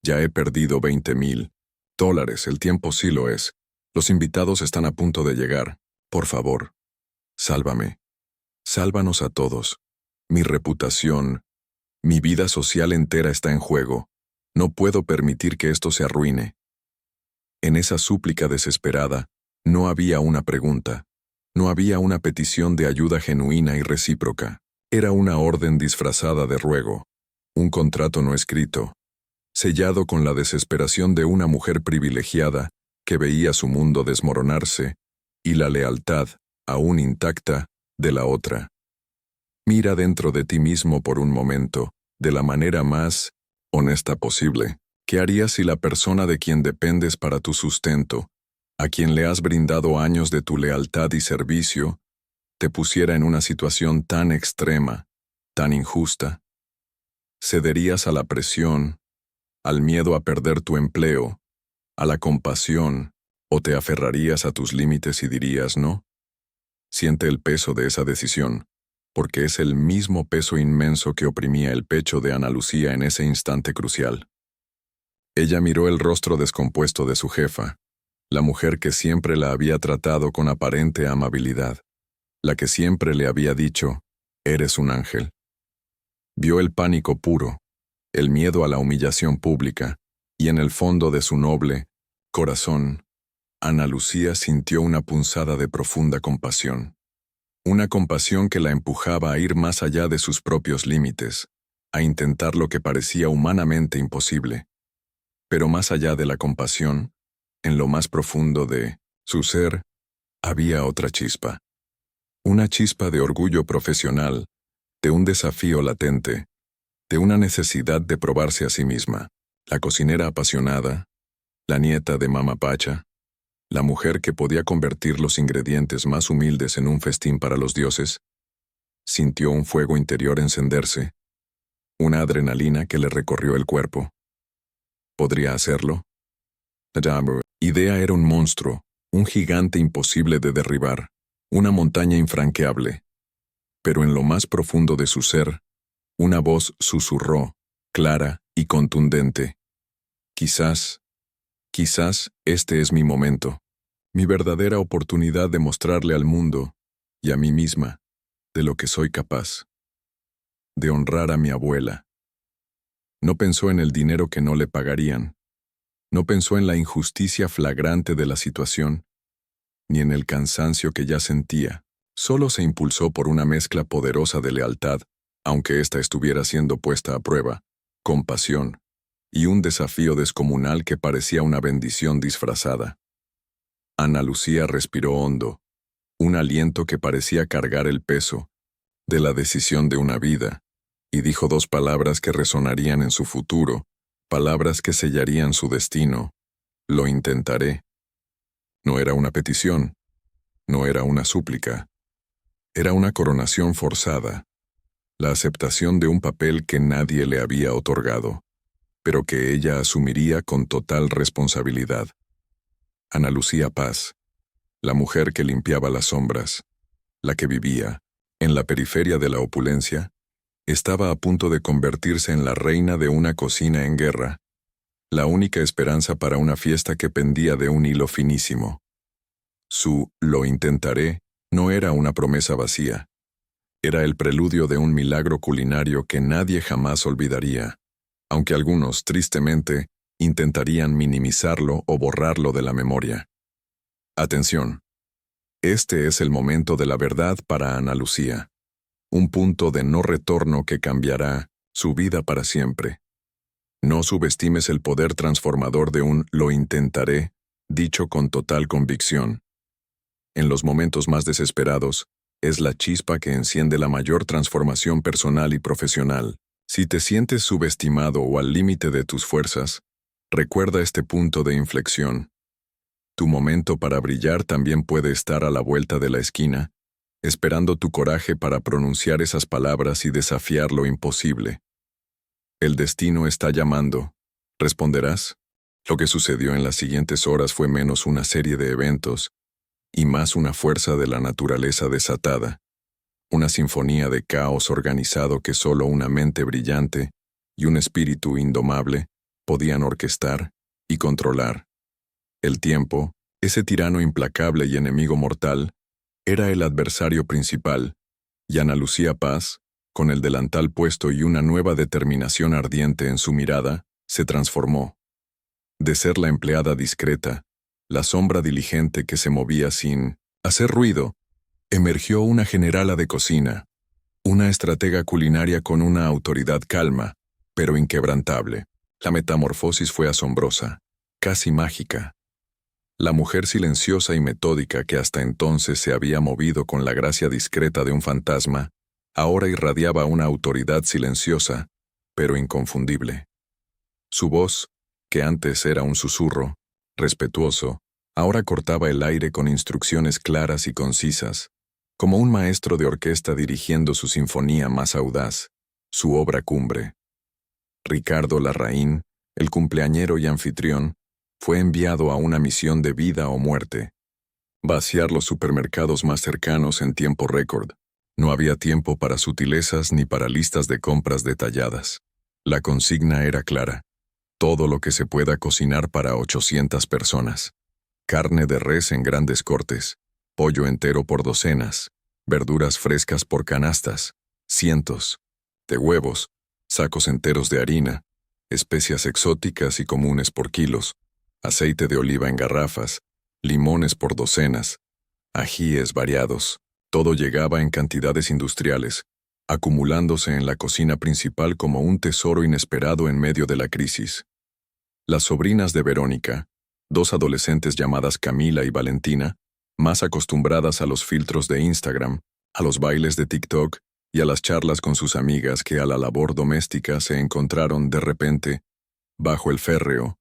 Ya he perdido $20,000. El tiempo sí lo es. Los invitados están a punto de llegar. Por favor, sálvame. Sálvanos a todos. Mi reputación, mi vida social entera está en juego. No puedo permitir que esto se arruine. En esa súplica desesperada, no había una pregunta. No había una petición de ayuda genuina y recíproca. Era una orden disfrazada de ruego. Un contrato no escrito, sellado con la desesperación de una mujer privilegiada que veía su mundo desmoronarse y la lealtad, aún intacta, de la otra. Mira dentro de ti mismo por un momento, de la manera más honesta posible. ¿Qué harías si la persona de quien dependes para tu sustento, a quien le has brindado años de tu lealtad y servicio, te pusiera en una situación tan extrema, tan injusta? ¿Cederías a la presión, al miedo a perder tu empleo, a la compasión, o te aferrarías a tus límites y dirías no? Siente el peso de esa decisión, porque es el mismo peso inmenso que oprimía el pecho de Ana Lucía en ese instante crucial. Ella miró el rostro descompuesto de su jefa, la mujer que siempre la había tratado con aparente amabilidad, la que siempre le había dicho, «Eres un ángel». Vio el pánico puro, el miedo a la humillación pública, y en el fondo de su noble corazón, Ana Lucía sintió una punzada de profunda compasión. Una compasión que la empujaba a ir más allá de sus propios límites, a intentar lo que parecía humanamente imposible. Pero más allá de la compasión, en lo más profundo de su ser, había otra chispa. Una chispa de orgullo profesional, de un desafío latente, de una necesidad de probarse a sí misma. La cocinera apasionada, la nieta de Mama Pacha, la mujer que podía convertir los ingredientes más humildes en un festín para los dioses, sintió un fuego interior encenderse, una adrenalina que le recorrió el cuerpo. ¿Podría hacerlo? La idea era un monstruo, un gigante imposible de derribar, una montaña infranqueable. Pero en lo más profundo de su ser, una voz susurró, clara y contundente. Quizás este es mi momento, mi verdadera oportunidad de mostrarle al mundo, y a mí misma, de lo que soy capaz. De honrar a mi abuela. No pensó en el dinero que no le pagarían. No pensó en la injusticia flagrante de la situación, ni en el cansancio que ya sentía. Solo se impulsó por una mezcla poderosa de lealtad, aunque ésta estuviera siendo puesta a prueba, compasión, y un desafío descomunal que parecía una bendición disfrazada. Ana Lucía respiró hondo, un aliento que parecía cargar el peso de la decisión de una vida, y dijo dos palabras que resonarían en su futuro, palabras que sellarían su destino. Lo intentaré. No era una petición, no era una súplica. Era una coronación forzada, la aceptación de un papel que nadie le había otorgado, pero que ella asumiría con total responsabilidad. Ana Lucía Paz, la mujer que limpiaba las sombras, la que vivía, en la periferia de la opulencia, estaba a punto de convertirse en la reina de una cocina en guerra, la única esperanza para una fiesta que pendía de un hilo finísimo. Su «lo intentaré» no era una promesa vacía. Era el preludio de un milagro culinario que nadie jamás olvidaría, aunque algunos, tristemente, intentarían minimizarlo o borrarlo de la memoria. Atención. Este es el momento de la verdad para Ana Lucía. Un punto de no retorno que cambiará su vida para siempre. No subestimes el poder transformador de un «lo intentaré», dicho con total convicción. En los momentos más desesperados, es la chispa que enciende la mayor transformación personal y profesional. Si te sientes subestimado o al límite de tus fuerzas, recuerda este punto de inflexión. Tu momento para brillar también puede estar a la vuelta de la esquina, esperando tu coraje para pronunciar esas palabras y desafiar lo imposible. El destino está llamando. ¿Responderás? Lo que sucedió en las siguientes horas fue menos una serie de eventos y más una fuerza de la naturaleza desatada, una sinfonía de caos organizado que solo una mente brillante y un espíritu indomable podían orquestar y controlar. El tiempo, ese tirano implacable y enemigo mortal, era el adversario principal, y Ana Lucía Paz, con el delantal puesto y una nueva determinación ardiente en su mirada, se transformó. De ser la empleada discreta, la sombra diligente que se movía sin hacer ruido, emergió una generala de cocina, una estratega culinaria con una autoridad calma, pero inquebrantable. La metamorfosis fue asombrosa, casi mágica. La mujer silenciosa y metódica que hasta entonces se había movido con la gracia discreta de un fantasma, ahora irradiaba una autoridad silenciosa, pero inconfundible. Su voz, que antes era un susurro, respetuoso, ahora cortaba el aire con instrucciones claras y concisas, como un maestro de orquesta dirigiendo su sinfonía más audaz, su obra cumbre. Ricardo Larraín, el cumpleañero y anfitrión, fue enviado a una misión de vida o muerte. Vaciar los supermercados más cercanos en tiempo récord. No había tiempo para sutilezas ni para listas de compras detalladas. La consigna era clara. Todo lo que se pueda cocinar para 800 personas. Carne de res en grandes cortes, pollo entero por docenas, verduras frescas por canastas, cientos, de huevos, sacos enteros de harina, especias exóticas y comunes por kilos, aceite de oliva en garrafas, limones por docenas, ajíes variados. Todo llegaba en cantidades industriales, acumulándose en la cocina principal como un tesoro inesperado en medio de la crisis. Las sobrinas de Verónica, dos adolescentes llamadas Camila y Valentina, más acostumbradas a los filtros de Instagram, a los bailes de TikTok y a las charlas con sus amigas que a la labor doméstica se encontraron de repente, bajo el férreo,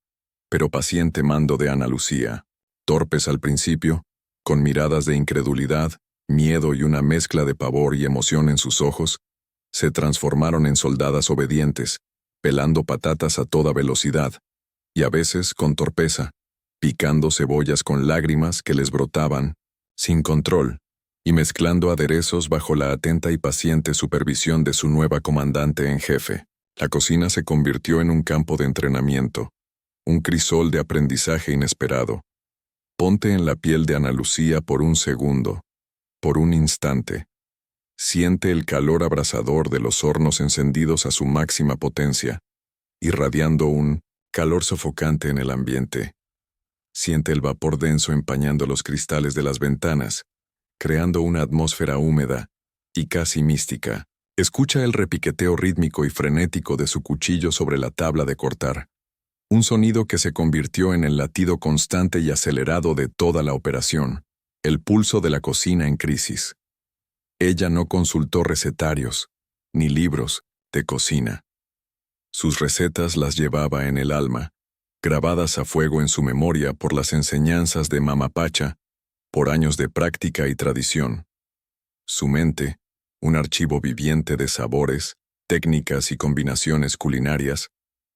pero paciente mando de Ana Lucía, torpes al principio, con miradas de incredulidad, miedo y una mezcla de pavor y emoción en sus ojos, se transformaron en soldadas obedientes, pelando patatas a toda velocidad, y a veces con torpeza, picando cebollas con lágrimas que les brotaban, sin control, y mezclando aderezos bajo la atenta y paciente supervisión de su nueva comandante en jefe. La cocina se convirtió en un campo de entrenamiento, un crisol de aprendizaje inesperado. Ponte en la piel de Ana Lucía por un segundo, por un instante. Siente el calor abrasador de los hornos encendidos a su máxima potencia, irradiando un calor sofocante en el ambiente. Siente el vapor denso empañando los cristales de las ventanas, creando una atmósfera húmeda y casi mística. Escucha el repiqueteo rítmico y frenético de su cuchillo sobre la tabla de cortar. Un sonido que se convirtió en el latido constante y acelerado de toda la operación, el pulso de la cocina en crisis. Ella no consultó recetarios, ni libros de cocina. Sus recetas las llevaba en el alma, grabadas a fuego en su memoria por las enseñanzas de Mama Pacha, por años de práctica y tradición. Su mente, un archivo viviente de sabores, técnicas y combinaciones culinarias,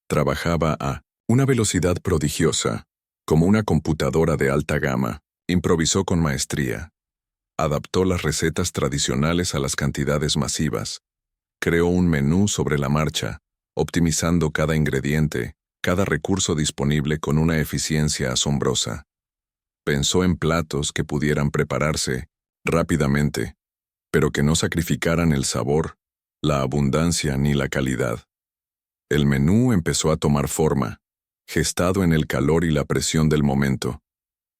trabajaba a una velocidad prodigiosa, como una computadora de alta gama. Improvisó con maestría. Adaptó las recetas tradicionales a las cantidades masivas. Creó un menú sobre la marcha, optimizando cada ingrediente, cada recurso disponible con una eficiencia asombrosa. Pensó en platos que pudieran prepararse rápidamente, pero que no sacrificaran el sabor, la abundancia ni la calidad. El menú empezó a tomar forma, gestado en el calor y la presión del momento.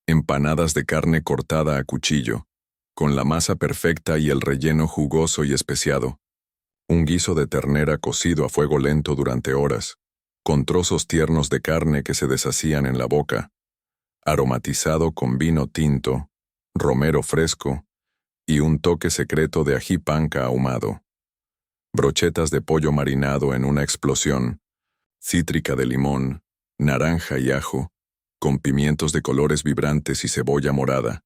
Empanadas de carne cortada a cuchillo, con la masa perfecta y el relleno jugoso y especiado. Un guiso de ternera cocido a fuego lento durante horas, con trozos tiernos de carne que se deshacían en la boca, aromatizado con vino tinto, romero fresco y un toque secreto de ají panca ahumado. Brochetas de pollo marinado en una explosión, cítrica de limón, naranja y ajo, con pimientos de colores vibrantes y cebolla morada.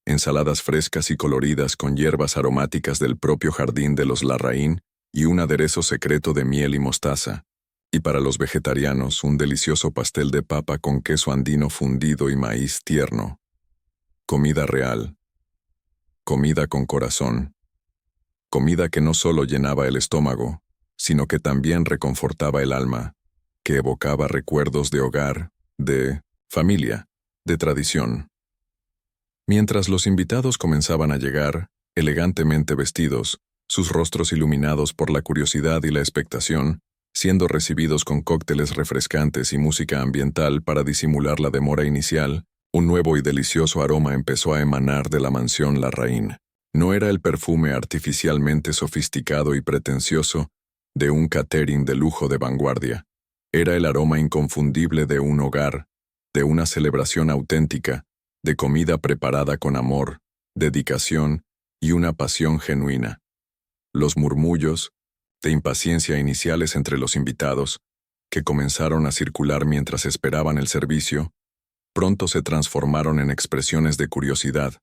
ensaladas frescas y coloridas con hierbas aromáticas del propio jardín de los Larraín y un aderezo secreto de miel y mostaza. Y para los vegetarianos, un delicioso pastel de papa con queso andino fundido y maíz tierno. Comida real. Comida con corazón. Comida que no solo llenaba el estómago, sino que también reconfortaba el alma, que evocaba recuerdos de hogar, de familia, de tradición. Mientras los invitados comenzaban a llegar, elegantemente vestidos, sus rostros iluminados por la curiosidad y la expectación, siendo recibidos con cócteles refrescantes y música ambiental para disimular la demora inicial, un nuevo y delicioso aroma empezó a emanar de la mansión Larraín. No era el perfume artificialmente sofisticado y pretencioso de un catering de lujo de vanguardia. Era el aroma inconfundible de un hogar, de una celebración auténtica, de comida preparada con amor, dedicación y una pasión genuina. Los murmullos de impaciencia iniciales entre los invitados, que comenzaron a circular mientras esperaban el servicio, pronto se transformaron en expresiones de curiosidad,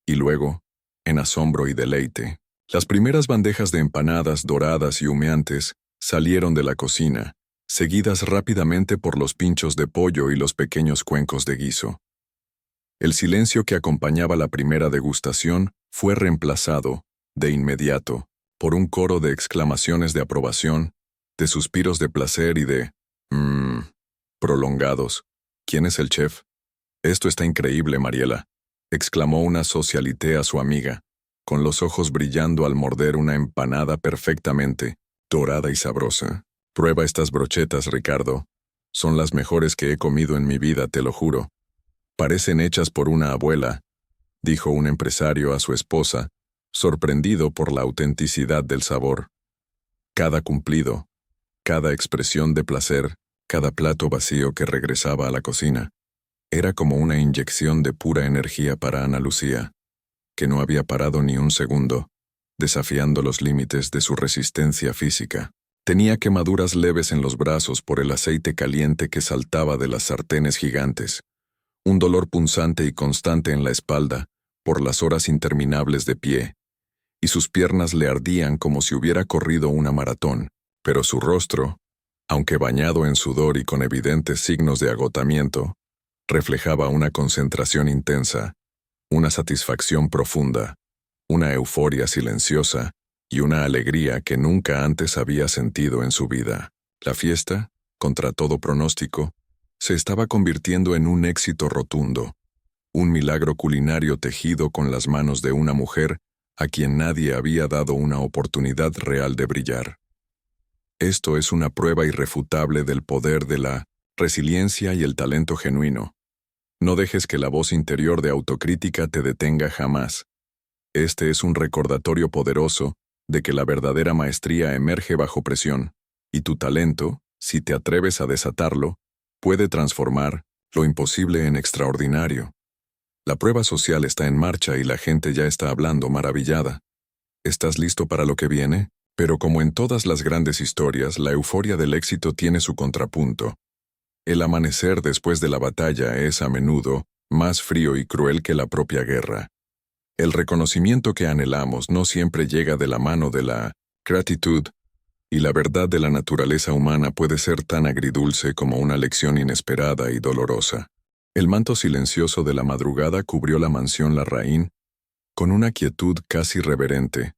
y luego, en asombro y deleite. Las primeras bandejas de empanadas doradas y humeantes salieron de la cocina, seguidas rápidamente por los pinchos de pollo y los pequeños cuencos de guiso. El silencio que acompañaba la primera degustación fue reemplazado, de inmediato, por un coro de exclamaciones de aprobación, de suspiros de placer y de prolongados. ¿Quién es el chef? Esto está increíble, Mariela, exclamó una socialité a su amiga, con los ojos brillando al morder una empanada perfectamente dorada y sabrosa. Prueba estas brochetas, Ricardo. Son las mejores que he comido en mi vida, te lo juro. Parecen hechas por una abuela, dijo un empresario a su esposa, sorprendido por la autenticidad del sabor. Cada cumplido, cada expresión de placer, cada plato vacío que regresaba a la cocina, era como una inyección de pura energía para Ana Lucía, que no había parado ni un segundo, desafiando los límites de su resistencia física. Tenía quemaduras leves en los brazos por el aceite caliente que saltaba de las sartenes gigantes, un dolor punzante y constante en la espalda por las horas interminables de pie, y sus piernas le ardían como si hubiera corrido una maratón, pero su rostro, aunque bañado en sudor y con evidentes signos de agotamiento, reflejaba una concentración intensa, una satisfacción profunda, una euforia silenciosa y una alegría que nunca antes había sentido en su vida. La fiesta, contra todo pronóstico, se estaba convirtiendo en un éxito rotundo, un milagro culinario tejido con las manos de una mujer a quien nadie había dado una oportunidad real de brillar. Esto es una prueba irrefutable del poder de la resiliencia y el talento genuino. No dejes que la voz interior de autocrítica te detenga jamás. Este es un recordatorio poderoso de que la verdadera maestría emerge bajo presión, y tu talento, si te atreves a desatarlo, puede transformar lo imposible en extraordinario. La prueba social está en marcha y la gente ya está hablando maravillada. ¿Estás listo para lo que viene? Pero como en todas las grandes historias, la euforia del éxito tiene su contrapunto. El amanecer después de la batalla es a menudo más frío y cruel que la propia guerra. El reconocimiento que anhelamos no siempre llega de la mano de la gratitud, y la verdad de la naturaleza humana puede ser tan agridulce como una lección inesperada y dolorosa. El manto silencioso de la madrugada cubrió la mansión Larraín con una quietud casi reverente,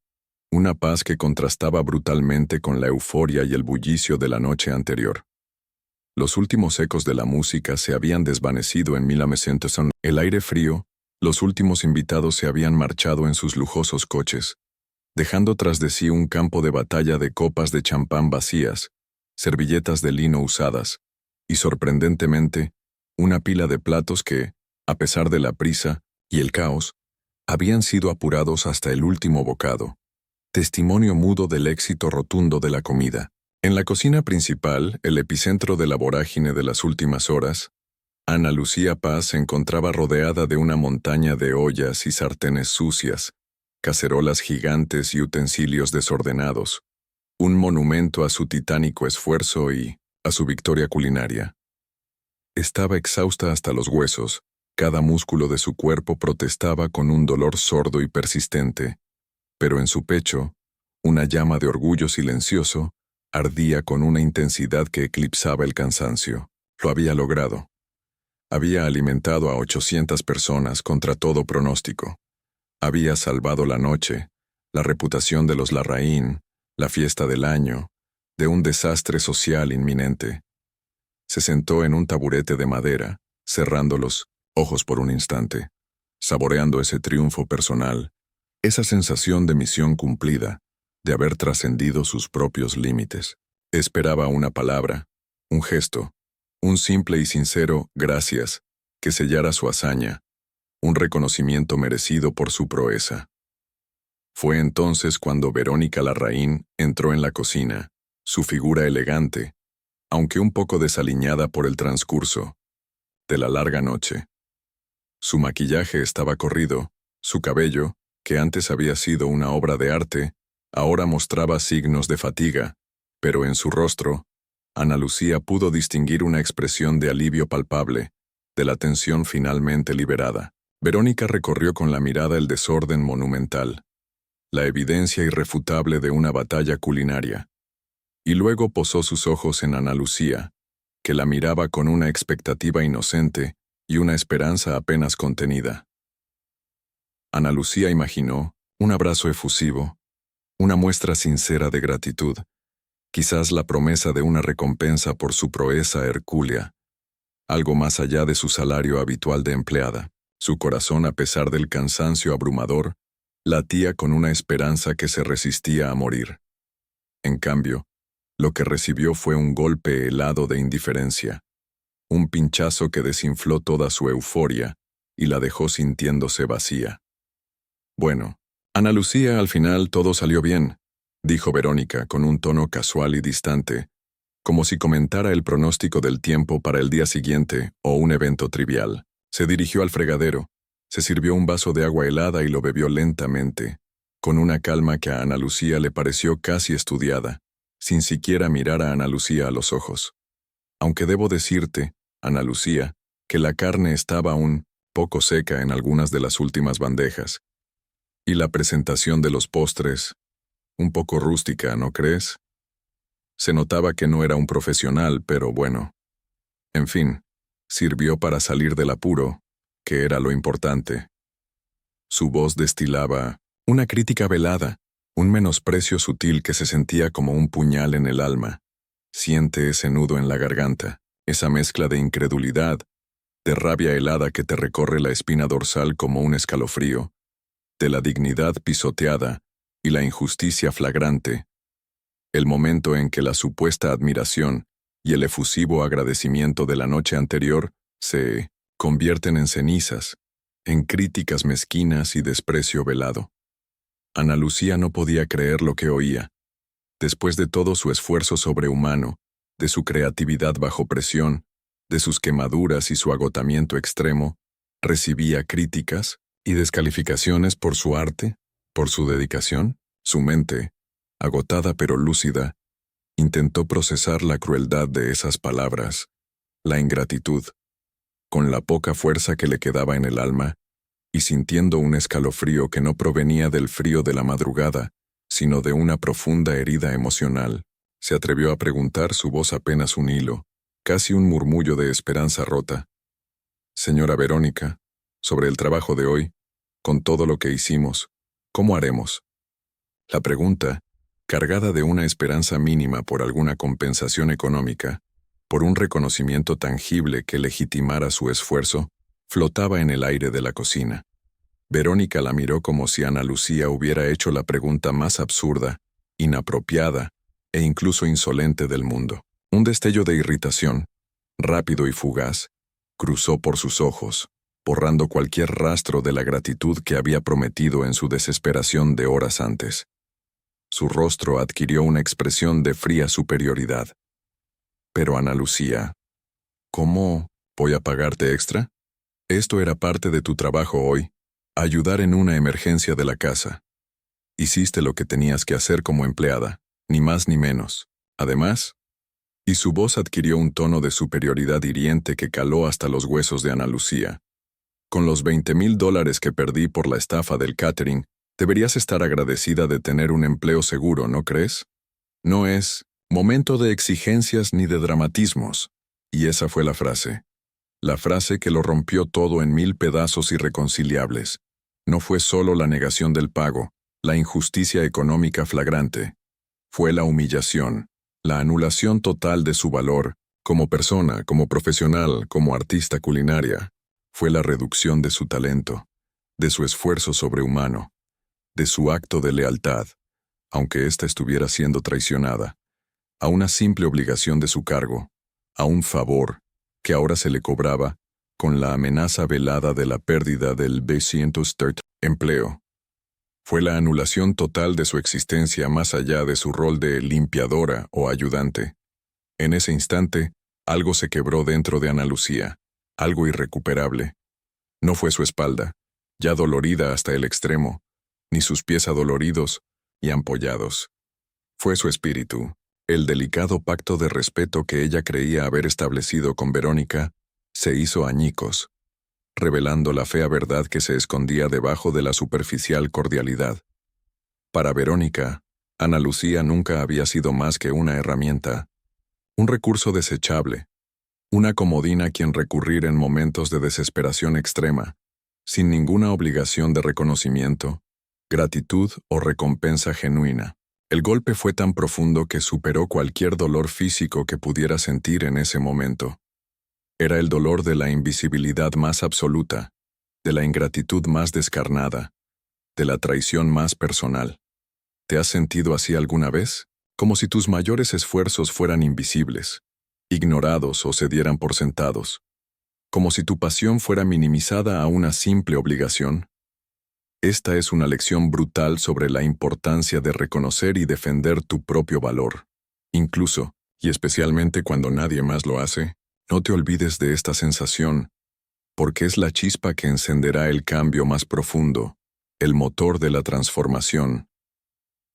una paz que contrastaba brutalmente con la euforia y el bullicio de la noche anterior. Los últimos ecos de la música se habían desvanecido en Milamesentson. El aire frío, los últimos invitados se habían marchado en sus lujosos coches, dejando tras de sí un campo de batalla de copas de champán vacías, servilletas de lino usadas, y sorprendentemente, una pila de platos que, a pesar de la prisa y el caos, habían sido apurados hasta el último bocado. Testimonio mudo del éxito rotundo de la comida. En la cocina principal, el epicentro de la vorágine de las últimas horas, Ana Lucía Paz se encontraba rodeada de una montaña de ollas y sartenes sucias, cacerolas gigantes y utensilios desordenados, un monumento a su titánico esfuerzo y a su victoria culinaria. Estaba exhausta hasta los huesos, Cada músculo de su cuerpo protestaba con un dolor sordo y persistente, pero en su pecho, una llama de orgullo silencioso ardía con una intensidad que eclipsaba el cansancio. Lo había logrado. Había alimentado a 800 personas contra todo pronóstico. Había salvado la noche, la reputación de los Larraín, la fiesta del año, de un desastre social inminente. Se sentó en un taburete de madera, cerrando los ojos por un instante, saboreando ese triunfo personal, esa sensación de misión cumplida, de haber trascendido sus propios límites. Esperaba una palabra, un gesto, un simple y sincero gracias que sellara su hazaña, un reconocimiento merecido por su proeza. Fue entonces cuando Verónica Larraín entró en la cocina, su figura elegante, aunque un poco desaliñada por el transcurso de la larga noche. Su maquillaje estaba corrido, su cabello, que antes había sido una obra de arte, ahora mostraba signos de fatiga, pero en su rostro, Ana Lucía pudo distinguir una expresión de alivio palpable, de la tensión finalmente liberada. Verónica recorrió con la mirada el desorden monumental, la evidencia irrefutable de una batalla culinaria, y luego posó sus ojos en Ana Lucía, que la miraba con una expectativa inocente y una esperanza apenas contenida. Ana Lucía imaginó un abrazo efusivo, una muestra sincera de gratitud, quizás la promesa de una recompensa por su proeza hercúlea, algo más allá de su salario habitual de empleada. Su corazón, a pesar del cansancio abrumador, latía con una esperanza que se resistía a morir. En cambio, lo que recibió fue un golpe helado de indiferencia, un pinchazo que desinfló toda su euforia y la dejó sintiéndose vacía. Bueno, Ana Lucía, al final todo salió bien, dijo Verónica con un tono casual y distante, como si comentara el pronóstico del tiempo para el día siguiente o un evento trivial. Se dirigió al fregadero, se sirvió un vaso de agua helada y lo bebió lentamente, con una calma que a Ana Lucía le pareció casi estudiada, sin siquiera mirar a Ana Lucía a los ojos. Aunque debo decirte, Ana Lucía, que la carne estaba un poco seca en algunas de las últimas bandejas, y la presentación de los postres, un poco rústica, ¿no crees? Se notaba que no era un profesional, pero bueno. En fin, sirvió para salir del apuro, que era lo importante. Su voz destilaba una crítica velada, un menosprecio sutil que se sentía como un puñal en el alma. Siente ese nudo en la garganta, esa mezcla de incredulidad, de rabia helada que te recorre la espina dorsal como un escalofrío, de la dignidad pisoteada y la injusticia flagrante. El momento en que la supuesta admiración y el efusivo agradecimiento de la noche anterior se convierten en cenizas, en críticas mezquinas y desprecio velado. Ana Lucía no podía creer lo que oía. Después de todo su esfuerzo sobrehumano, de su creatividad bajo presión, de sus quemaduras y su agotamiento extremo, recibía críticas y descalificaciones por su arte, por su dedicación. Su mente, agotada pero lúcida, intentó procesar la crueldad de esas palabras, la ingratitud, con la poca fuerza que le quedaba en el alma, y sintiendo un escalofrío que no provenía del frío de la madrugada, sino de una profunda herida emocional, se atrevió a preguntar, su voz apenas un hilo, casi un murmullo de esperanza rota. Señora Verónica, sobre el trabajo de hoy, con todo lo que hicimos, ¿cómo haremos? La pregunta, cargada de una esperanza mínima por alguna compensación económica, por un reconocimiento tangible que legitimara su esfuerzo, flotaba en el aire de la cocina. Verónica la miró como si Ana Lucía hubiera hecho la pregunta más absurda, inapropiada e incluso insolente del mundo. Un destello de irritación, rápido y fugaz, cruzó por sus ojos, borrando cualquier rastro de la gratitud que había prometido en su desesperación de horas antes. Su rostro adquirió una expresión de fría superioridad. Pero Ana Lucía, ¿cómo voy a pagarte extra? Esto era parte de tu trabajo hoy, ayudar en una emergencia de la casa. Hiciste lo que tenías que hacer como empleada, ni más ni menos. Además, y su voz adquirió un tono de superioridad hiriente que caló hasta los huesos de Ana Lucía. Con los $20,000 que perdí por la estafa del catering, deberías estar agradecida de tener un empleo seguro, ¿no crees? No es momento de exigencias ni de dramatismos. Y esa fue la frase. La frase que lo rompió todo en 1000 pedazos irreconciliables. No fue solo la negación del pago, la injusticia económica flagrante. Fue la humillación, la anulación total de su valor, como persona, como profesional, como artista culinaria. Fue la reducción de su talento, de su esfuerzo sobrehumano, de su acto de lealtad, aunque ésta estuviera siendo traicionada, a una simple obligación de su cargo, a un favor que ahora se le cobraba con la amenaza velada de la pérdida del B130 empleo. Fue la anulación total de su existencia más allá de su rol de limpiadora o ayudante. En ese instante, algo se quebró dentro de Ana Lucía, algo irrecuperable. No fue su espalda, ya dolorida hasta el extremo, ni sus pies adoloridos y ampollados. Fue su espíritu, el delicado pacto de respeto que ella creía haber establecido con Verónica, se hizo añicos, revelando la fea verdad que se escondía debajo de la superficial cordialidad. Para Verónica, Ana Lucía nunca había sido más que una herramienta, un recurso desechable, una comodina a quien recurrir en momentos de desesperación extrema, sin ninguna obligación de reconocimiento, gratitud o recompensa genuina. El golpe fue tan profundo que superó cualquier dolor físico que pudiera sentir en ese momento. Era el dolor de la invisibilidad más absoluta, de la ingratitud más descarnada, de la traición más personal. ¿Te has sentido así alguna vez? Como si tus mayores esfuerzos fueran invisibles, ignorados o se dieran por sentados. Como si tu pasión fuera minimizada a una simple obligación. Esta es una lección brutal sobre la importancia de reconocer y defender tu propio valor. Incluso, y especialmente cuando nadie más lo hace, no te olvides de esta sensación, porque es la chispa que encenderá el cambio más profundo, el motor de la transformación.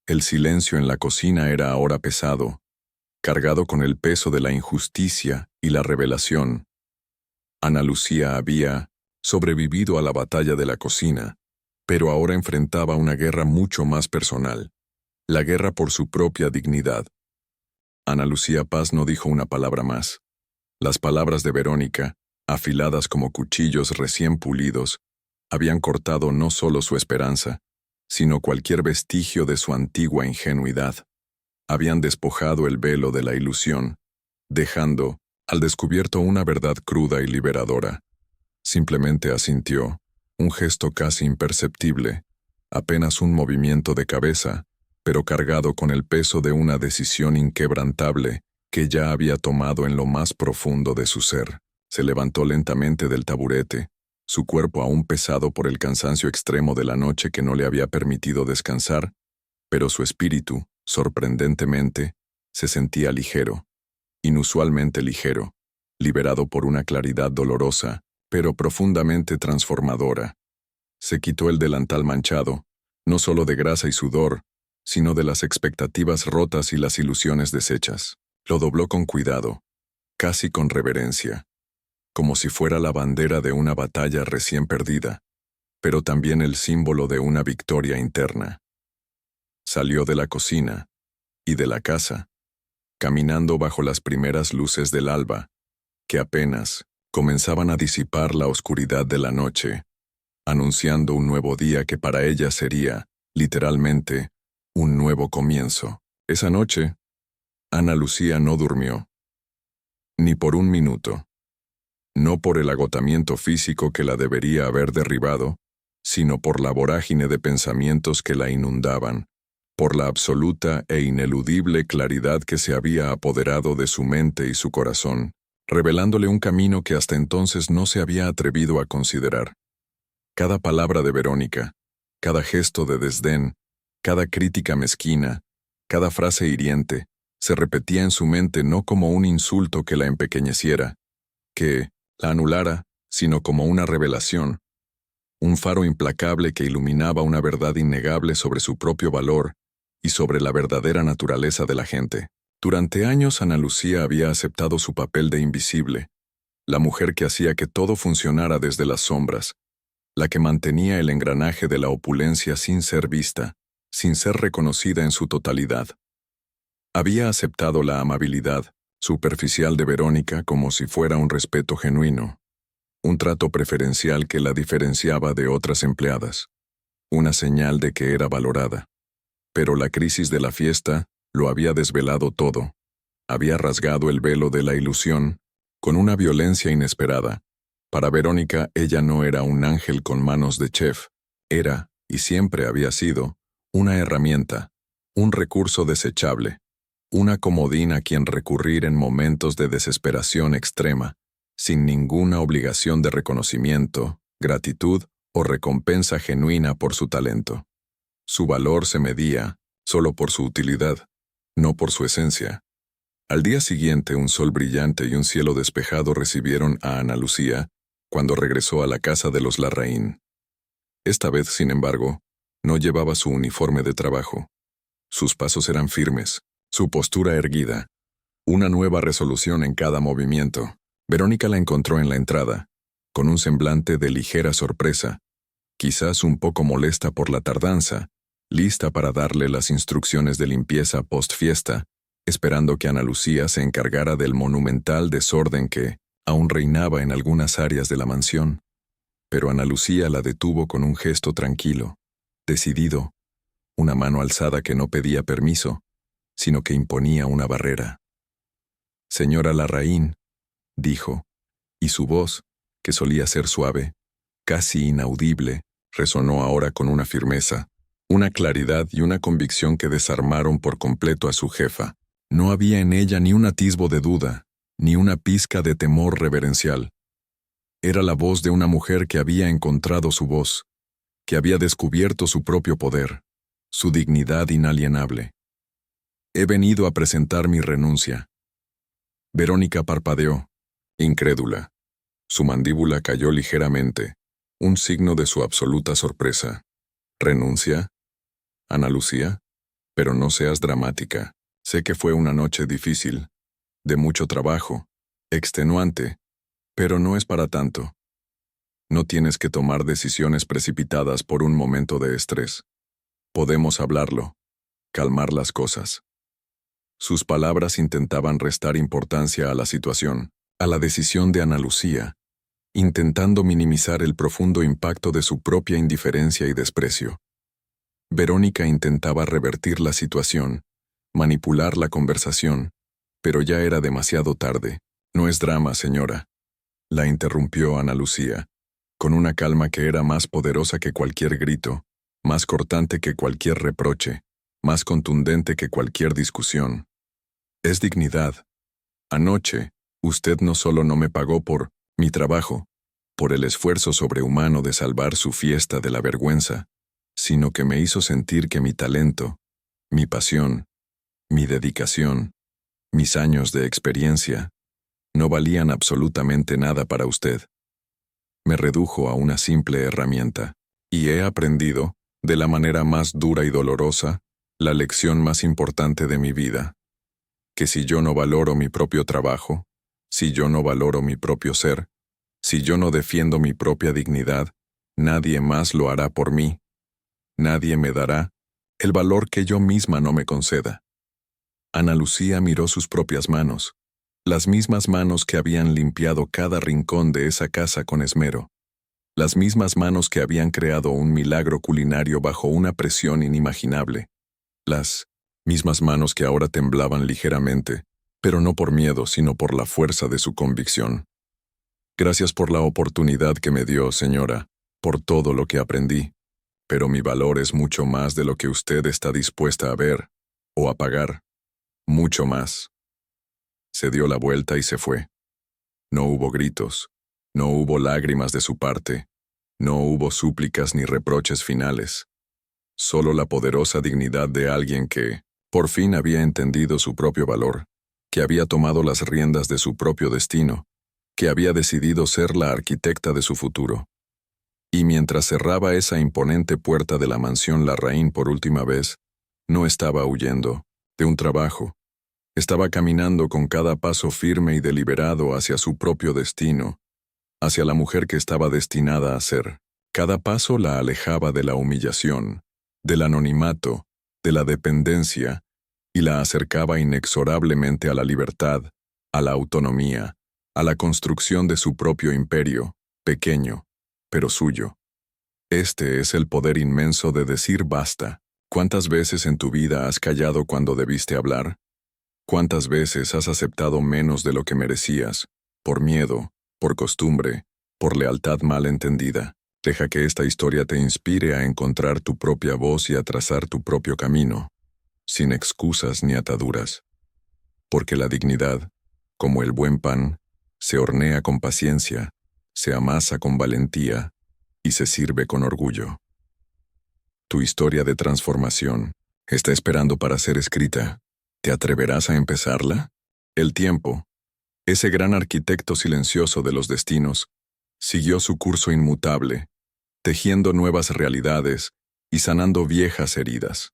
El silencio en la cocina era ahora pesado, cargado con el peso de la injusticia y la revelación. Ana Lucía había sobrevivido a la batalla de la cocina, pero ahora enfrentaba una guerra mucho más personal, la guerra por su propia dignidad. Ana Lucía Paz no dijo una palabra más. Las palabras de Verónica, afiladas como cuchillos recién pulidos, habían cortado no solo su esperanza, sino cualquier vestigio de su antigua ingenuidad. Habían despojado el velo de la ilusión, dejando al descubierto una verdad cruda y liberadora. Simplemente asintió, un gesto casi imperceptible, apenas un movimiento de cabeza, pero cargado con el peso de una decisión inquebrantable que ya había tomado en lo más profundo de su ser. Se levantó lentamente del taburete, su cuerpo aún pesado por el cansancio extremo de la noche que no le había permitido descansar, pero su espíritu, sorprendentemente, se sentía ligero, inusualmente ligero, liberado por una claridad dolorosa, pero profundamente transformadora. Se quitó el delantal manchado, no solo de grasa y sudor, sino de las expectativas rotas y las ilusiones deshechas. Lo dobló con cuidado, casi con reverencia, como si fuera la bandera de una batalla recién perdida, pero también el símbolo de una victoria interna. Salió de la cocina y de la casa, caminando bajo las primeras luces del alba, que apenas comenzaban a disipar la oscuridad de la noche, anunciando un nuevo día que para ella sería, literalmente, un nuevo comienzo. Esa noche, Ana Lucía no durmió. Ni por un minuto. No por el agotamiento físico que la debería haber derribado, sino por la vorágine de pensamientos que la inundaban, por la absoluta e ineludible claridad que se había apoderado de su mente y su corazón, revelándole un camino que hasta entonces no se había atrevido a considerar. Cada palabra de Verónica, cada gesto de desdén, cada crítica mezquina, cada frase hiriente, se repetía en su mente no como un insulto que la empequeñeciera, que la anulara, sino como una revelación, un faro implacable que iluminaba una verdad innegable sobre su propio valor y sobre la verdadera naturaleza de la gente. Durante años Ana Lucía había aceptado su papel de invisible, la mujer que hacía que todo funcionara desde las sombras, la que mantenía el engranaje de la opulencia sin ser vista, sin ser reconocida en su totalidad. Había aceptado la amabilidad superficial de Verónica como si fuera un respeto genuino, un trato preferencial que la diferenciaba de otras empleadas, una señal de que era valorada. Pero la crisis de la fiesta lo había desvelado todo, había rasgado el velo de la ilusión con una violencia inesperada. Para Verónica ella no era un ángel con manos de chef, era, y siempre había sido, una herramienta, un recurso desechable, una comodín a quien recurrir en momentos de desesperación extrema, sin ninguna obligación de reconocimiento, gratitud o recompensa genuina por su talento. Su valor se medía solo por su utilidad, no por su esencia. Al día siguiente, un sol brillante y un cielo despejado recibieron a Ana Lucía cuando regresó a la casa de los Larraín. Esta vez, sin embargo, no llevaba su uniforme de trabajo. Sus pasos eran firmes, su postura erguida, una nueva resolución en cada movimiento. Verónica la encontró en la entrada, con un semblante de ligera sorpresa, quizás un poco molesta por la tardanza, lista para darle las instrucciones de limpieza post-fiesta, esperando que Ana Lucía se encargara del monumental desorden que aún reinaba en algunas áreas de la mansión. Pero Ana Lucía la detuvo con un gesto tranquilo, decidido, una mano alzada que no pedía permiso, sino que imponía una barrera. «Señora Larraín», dijo, y su voz, que solía ser suave, casi inaudible, resonó ahora con una firmeza, una claridad y una convicción que desarmaron por completo a su jefa. No había en ella ni un atisbo de duda, ni una pizca de temor reverencial. Era la voz de una mujer que había encontrado su voz, que había descubierto su propio poder, su dignidad inalienable. «He venido a presentar mi renuncia». Verónica parpadeó, incrédula. Su mandíbula cayó ligeramente, un signo de su absoluta sorpresa. «¿Renuncia? Ana Lucía? Pero no seas dramática. Sé que fue una noche difícil, de mucho trabajo, extenuante, pero no es para tanto. No tienes que tomar decisiones precipitadas por un momento de estrés. Podemos hablarlo, calmar las cosas». Sus palabras intentaban restar importancia a la situación, a la decisión de Ana Lucía, intentando minimizar el profundo impacto de su propia indiferencia y desprecio. Verónica intentaba revertir la situación, manipular la conversación, pero ya era demasiado tarde. «No es drama, señora», la interrumpió Ana Lucía, con una calma que era más poderosa que cualquier grito, más cortante que cualquier reproche, más contundente que cualquier discusión. «Es dignidad. Anoche, usted no solo no me pagó por mi trabajo, por el esfuerzo sobrehumano de salvar su fiesta de la vergüenza, sino que me hizo sentir que mi talento, mi pasión, mi dedicación, mis años de experiencia, no valían absolutamente nada para usted. Me redujo a una simple herramienta, y he aprendido, de la manera más dura y dolorosa, la lección más importante de mi vida, que si yo no valoro mi propio trabajo, si yo no valoro mi propio ser, si yo no defiendo mi propia dignidad, nadie más lo hará por mí. Nadie me dará el valor que yo misma no me conceda». Ana Lucía miró sus propias manos, las mismas manos que habían limpiado cada rincón de esa casa con esmero, las mismas manos que habían creado un milagro culinario bajo una presión inimaginable, las mismas manos que ahora temblaban ligeramente, pero no por miedo, sino por la fuerza de su convicción. «Gracias por la oportunidad que me dio, señora, por todo lo que aprendí, pero mi valor es mucho más de lo que usted está dispuesta a ver, o a pagar, mucho más». Se dio la vuelta y se fue. No hubo gritos, no hubo lágrimas de su parte, no hubo súplicas ni reproches finales. Solo la poderosa dignidad de alguien que, por fin había entendido su propio valor, que había tomado las riendas de su propio destino, que había decidido ser la arquitecta de su futuro. Y mientras cerraba esa imponente puerta de la mansión Larraín por última vez, no estaba huyendo de un trabajo. Estaba caminando con cada paso firme y deliberado hacia su propio destino, hacia la mujer que estaba destinada a ser. Cada paso la alejaba de la humillación, del anonimato, de la dependencia, y la acercaba inexorablemente a la libertad, a la autonomía, a la construcción de su propio imperio, pequeño, pero suyo. Este es el poder inmenso de decir basta. ¿Cuántas veces en tu vida has callado cuando debiste hablar? ¿Cuántas veces has aceptado menos de lo que merecías, por miedo, por costumbre, por lealtad mal entendida? Deja que esta historia te inspire a encontrar tu propia voz y a trazar tu propio camino, sin excusas ni ataduras. Porque la dignidad, como el buen pan, se hornea con paciencia, se amasa con valentía y se sirve con orgullo. Tu historia de transformación está esperando para ser escrita. ¿Te atreverás a empezarla? El tiempo, ese gran arquitecto silencioso de los destinos, siguió su curso inmutable, tejiendo nuevas realidades y sanando viejas heridas.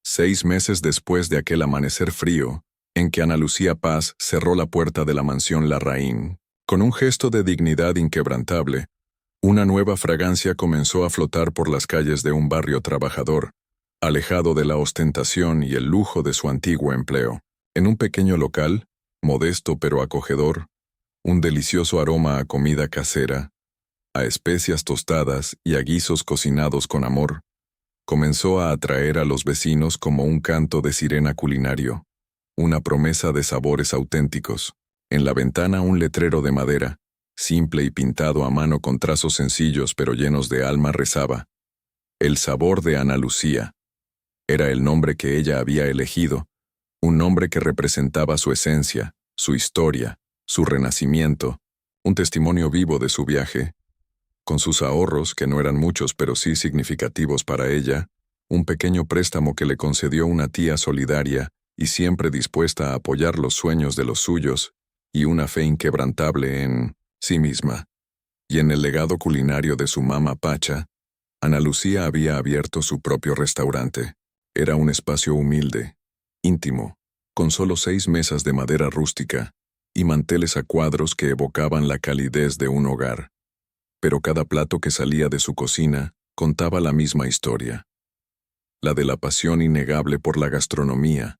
6 meses después de aquel amanecer frío, en que Ana Lucía Paz cerró la puerta de la mansión Larraín, con un gesto de dignidad inquebrantable, una nueva fragancia comenzó a flotar por las calles de un barrio trabajador, alejado de la ostentación y el lujo de su antiguo empleo. En un pequeño local, modesto pero acogedor, un delicioso aroma a comida casera, a especias tostadas y a guisos cocinados con amor, comenzó a atraer a los vecinos como un canto de sirena culinario, una promesa de sabores auténticos. En la ventana un letrero de madera, simple y pintado a mano con trazos sencillos pero llenos de alma, rezaba: El sabor de Ana Lucía. Era el nombre que ella había elegido, un nombre que representaba su esencia, su historia, su renacimiento, un testimonio vivo de su viaje. Con sus ahorros, que no eran muchos pero sí significativos para ella, un pequeño préstamo que le concedió una tía solidaria y siempre dispuesta a apoyar los sueños de los suyos, y una fe inquebrantable en sí misma, y en el legado culinario de su mama Pacha, Ana Lucía había abierto su propio restaurante. Era un espacio humilde, íntimo, con solo 6 mesas de madera rústica y manteles a cuadros que evocaban la calidez de un hogar. Pero cada plato que salía de su cocina contaba la misma historia. La de la pasión innegable por la gastronomía,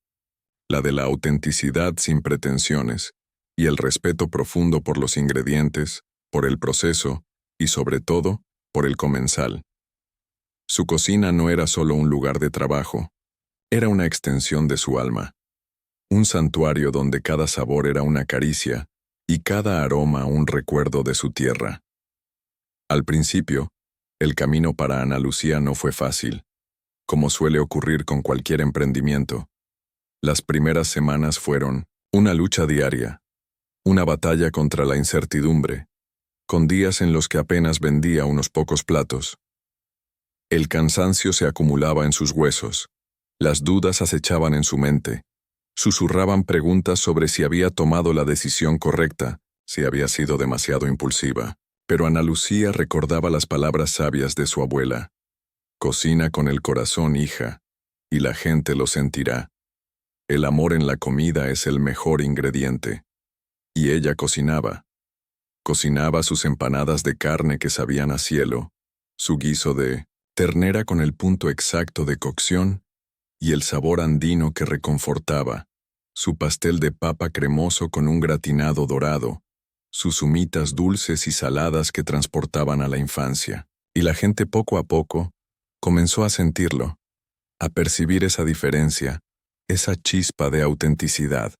la de la autenticidad sin pretensiones, y el respeto profundo por los ingredientes, por el proceso y, sobre todo, por el comensal. Su cocina no era solo un lugar de trabajo, era una extensión de su alma, un santuario donde cada sabor era una caricia y cada aroma un recuerdo de su tierra. Al principio, el camino para Ana Lucía no fue fácil, como suele ocurrir con cualquier emprendimiento. Las primeras semanas fueron una lucha diaria, una batalla contra la incertidumbre, con días en los que apenas vendía unos pocos platos. El cansancio se acumulaba en sus huesos, las dudas acechaban en su mente, susurraban preguntas sobre si había tomado la decisión correcta, si había sido demasiado impulsiva. Pero Ana Lucía recordaba las palabras sabias de su abuela: Cocina con el corazón, hija, y la gente lo sentirá. El amor en la comida es el mejor ingrediente. Y ella cocinaba. Cocinaba sus empanadas de carne que sabían a cielo, su guiso de ternera con el punto exacto de cocción y el sabor andino que reconfortaba, su pastel de papa cremoso con un gratinado dorado, sus humitas dulces y saladas que transportaban a la infancia. Y la gente poco a poco comenzó a sentirlo, a percibir esa diferencia, esa chispa de autenticidad.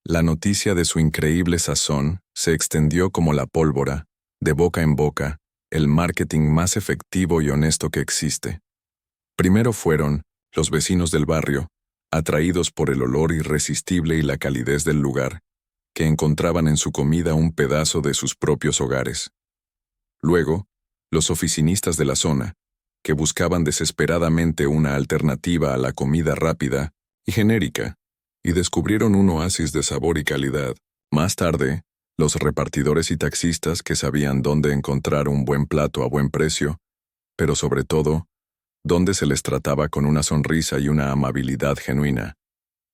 La noticia de su increíble sazón se extendió como la pólvora, de boca en boca, el marketing más efectivo y honesto que existe. Primero fueron los vecinos del barrio, atraídos por el olor irresistible y la calidez del lugar, que encontraban en su comida un pedazo de sus propios hogares. Luego, los oficinistas de la zona, que buscaban desesperadamente una alternativa a la comida rápida y genérica, y descubrieron un oasis de sabor y calidad. Más tarde, los repartidores y taxistas que sabían dónde encontrar un buen plato a buen precio, pero sobre todo, dónde se les trataba con una sonrisa y una amabilidad genuina.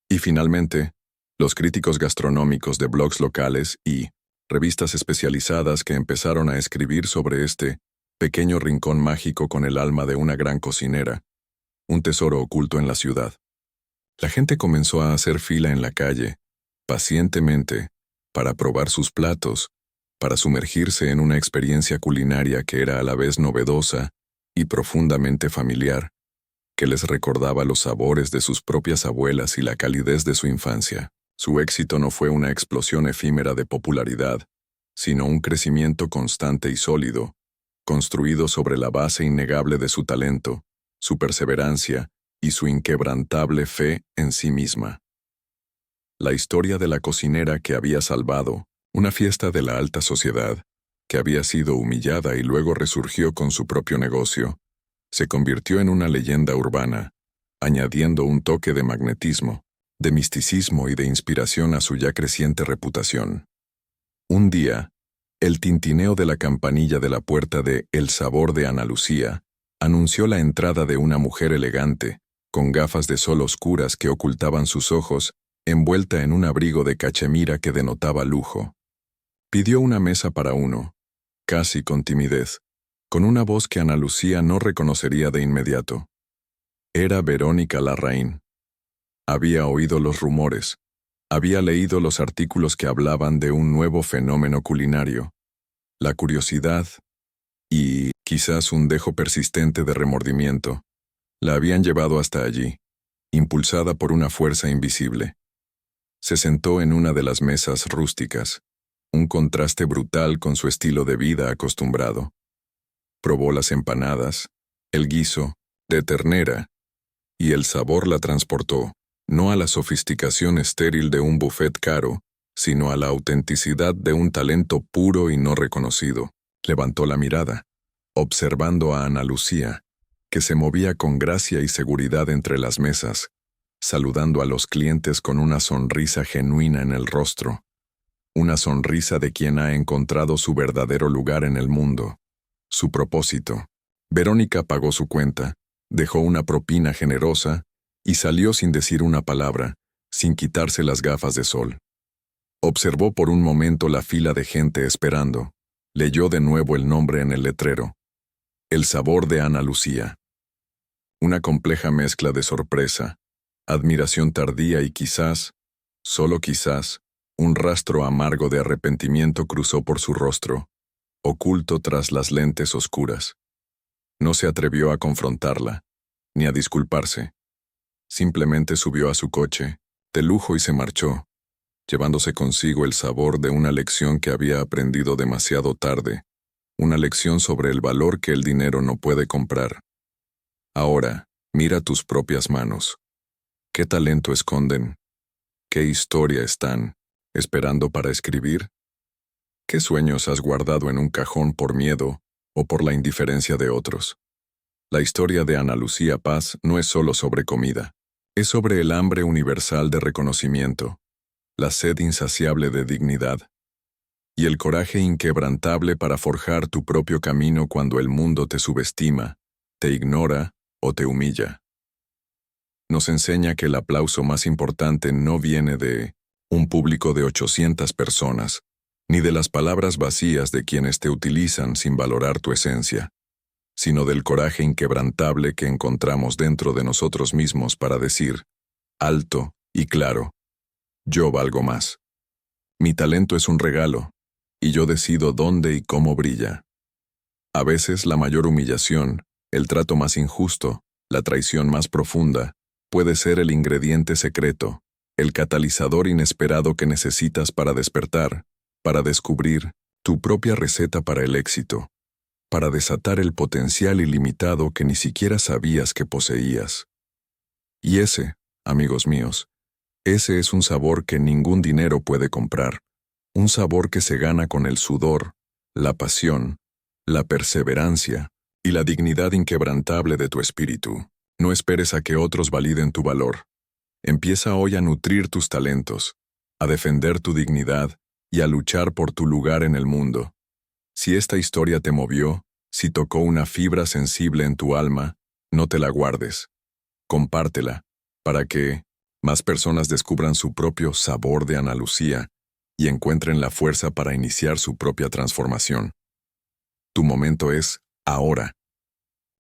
Y finalmente, los críticos gastronómicos de blogs locales y revistas especializadas que empezaron a escribir sobre este pequeño rincón mágico con el alma de una gran cocinera, un tesoro oculto en la ciudad. La gente comenzó a hacer fila en la calle, pacientemente, para probar sus platos, para sumergirse en una experiencia culinaria que era a la vez novedosa y profundamente familiar, que les recordaba los sabores de sus propias abuelas y la calidez de su infancia. Su éxito no fue una explosión efímera de popularidad, sino un crecimiento constante y sólido, construido sobre la base innegable de su talento, su perseverancia y su inquebrantable fe en sí misma. La historia de la cocinera que había salvado una fiesta de la alta sociedad, que había sido humillada y luego resurgió con su propio negocio, se convirtió en una leyenda urbana, añadiendo un toque de magnetismo, de misticismo y de inspiración a su ya creciente reputación. Un día, el tintineo de la campanilla de la puerta de El Sabor de Ana Lucía anunció la entrada de una mujer elegante, con gafas de sol oscuras que ocultaban sus ojos, envuelta en un abrigo de cachemira que denotaba lujo. Pidió una mesa para uno, casi con timidez, con una voz que Ana Lucía no reconocería de inmediato. Era Verónica Larraín. Había oído los rumores, había leído los artículos que hablaban de un nuevo fenómeno culinario. La curiosidad y, quizás un dejo persistente de remordimiento, la habían llevado hasta allí, impulsada por una fuerza invisible. Se sentó en una de las mesas rústicas, un contraste brutal con su estilo de vida acostumbrado. Probó las empanadas, el guiso, de ternera, y el sabor la transportó, no a la sofisticación estéril de un buffet caro, sino a la autenticidad de un talento puro y no reconocido. Levantó la mirada, observando a Ana Lucía, que se movía con gracia y seguridad entre las mesas, saludando a los clientes con una sonrisa genuina en el rostro, una sonrisa de quien ha encontrado su verdadero lugar en el mundo, su propósito. Verónica pagó su cuenta, dejó una propina generosa y salió sin decir una palabra, sin quitarse las gafas de sol. Observó por un momento la fila de gente esperando, leyó de nuevo el nombre en el letrero. El Sabor de Ana Lucía. Una compleja mezcla de sorpresa, admiración tardía y quizás, solo quizás, un rastro amargo de arrepentimiento cruzó por su rostro, oculto tras las lentes oscuras. No se atrevió a confrontarla, ni a disculparse. Simplemente subió a su coche, de lujo, y se marchó, llevándose consigo el sabor de una lección que había aprendido demasiado tarde, una lección sobre el valor que el dinero no puede comprar. Ahora, mira tus propias manos. ¿Qué talento esconden? ¿Qué historia están esperando para escribir? ¿Qué sueños has guardado en un cajón por miedo o por la indiferencia de otros? La historia de Ana Lucía Paz no es solo sobre comida, es sobre el hambre universal de reconocimiento, la sed insaciable de dignidad, y el coraje inquebrantable para forjar tu propio camino cuando el mundo te subestima, te ignora o te humilla. Nos enseña que el aplauso más importante no viene de un público de 800 personas, ni de las palabras vacías de quienes te utilizan sin valorar tu esencia, sino del coraje inquebrantable que encontramos dentro de nosotros mismos para decir, alto y claro, yo valgo más. Mi talento es un regalo, y yo decido dónde y cómo brilla. A veces la mayor humillación, el trato más injusto, la traición más profunda, puede ser el ingrediente secreto, el catalizador inesperado que necesitas para despertar, para descubrir tu propia receta para el éxito, para desatar el potencial ilimitado que ni siquiera sabías que poseías. Y ese, amigos míos, ese es un sabor que ningún dinero puede comprar, un sabor que se gana con el sudor, la pasión, la perseverancia y la dignidad inquebrantable de tu espíritu. No esperes a que otros validen tu valor. Empieza hoy a nutrir tus talentos, a defender tu dignidad y a luchar por tu lugar en el mundo. Si esta historia te movió, si tocó una fibra sensible en tu alma, no te la guardes. Compártela, para que más personas descubran su propio sabor de Ana Lucía y encuentren la fuerza para iniciar su propia transformación. Tu momento es Ahora,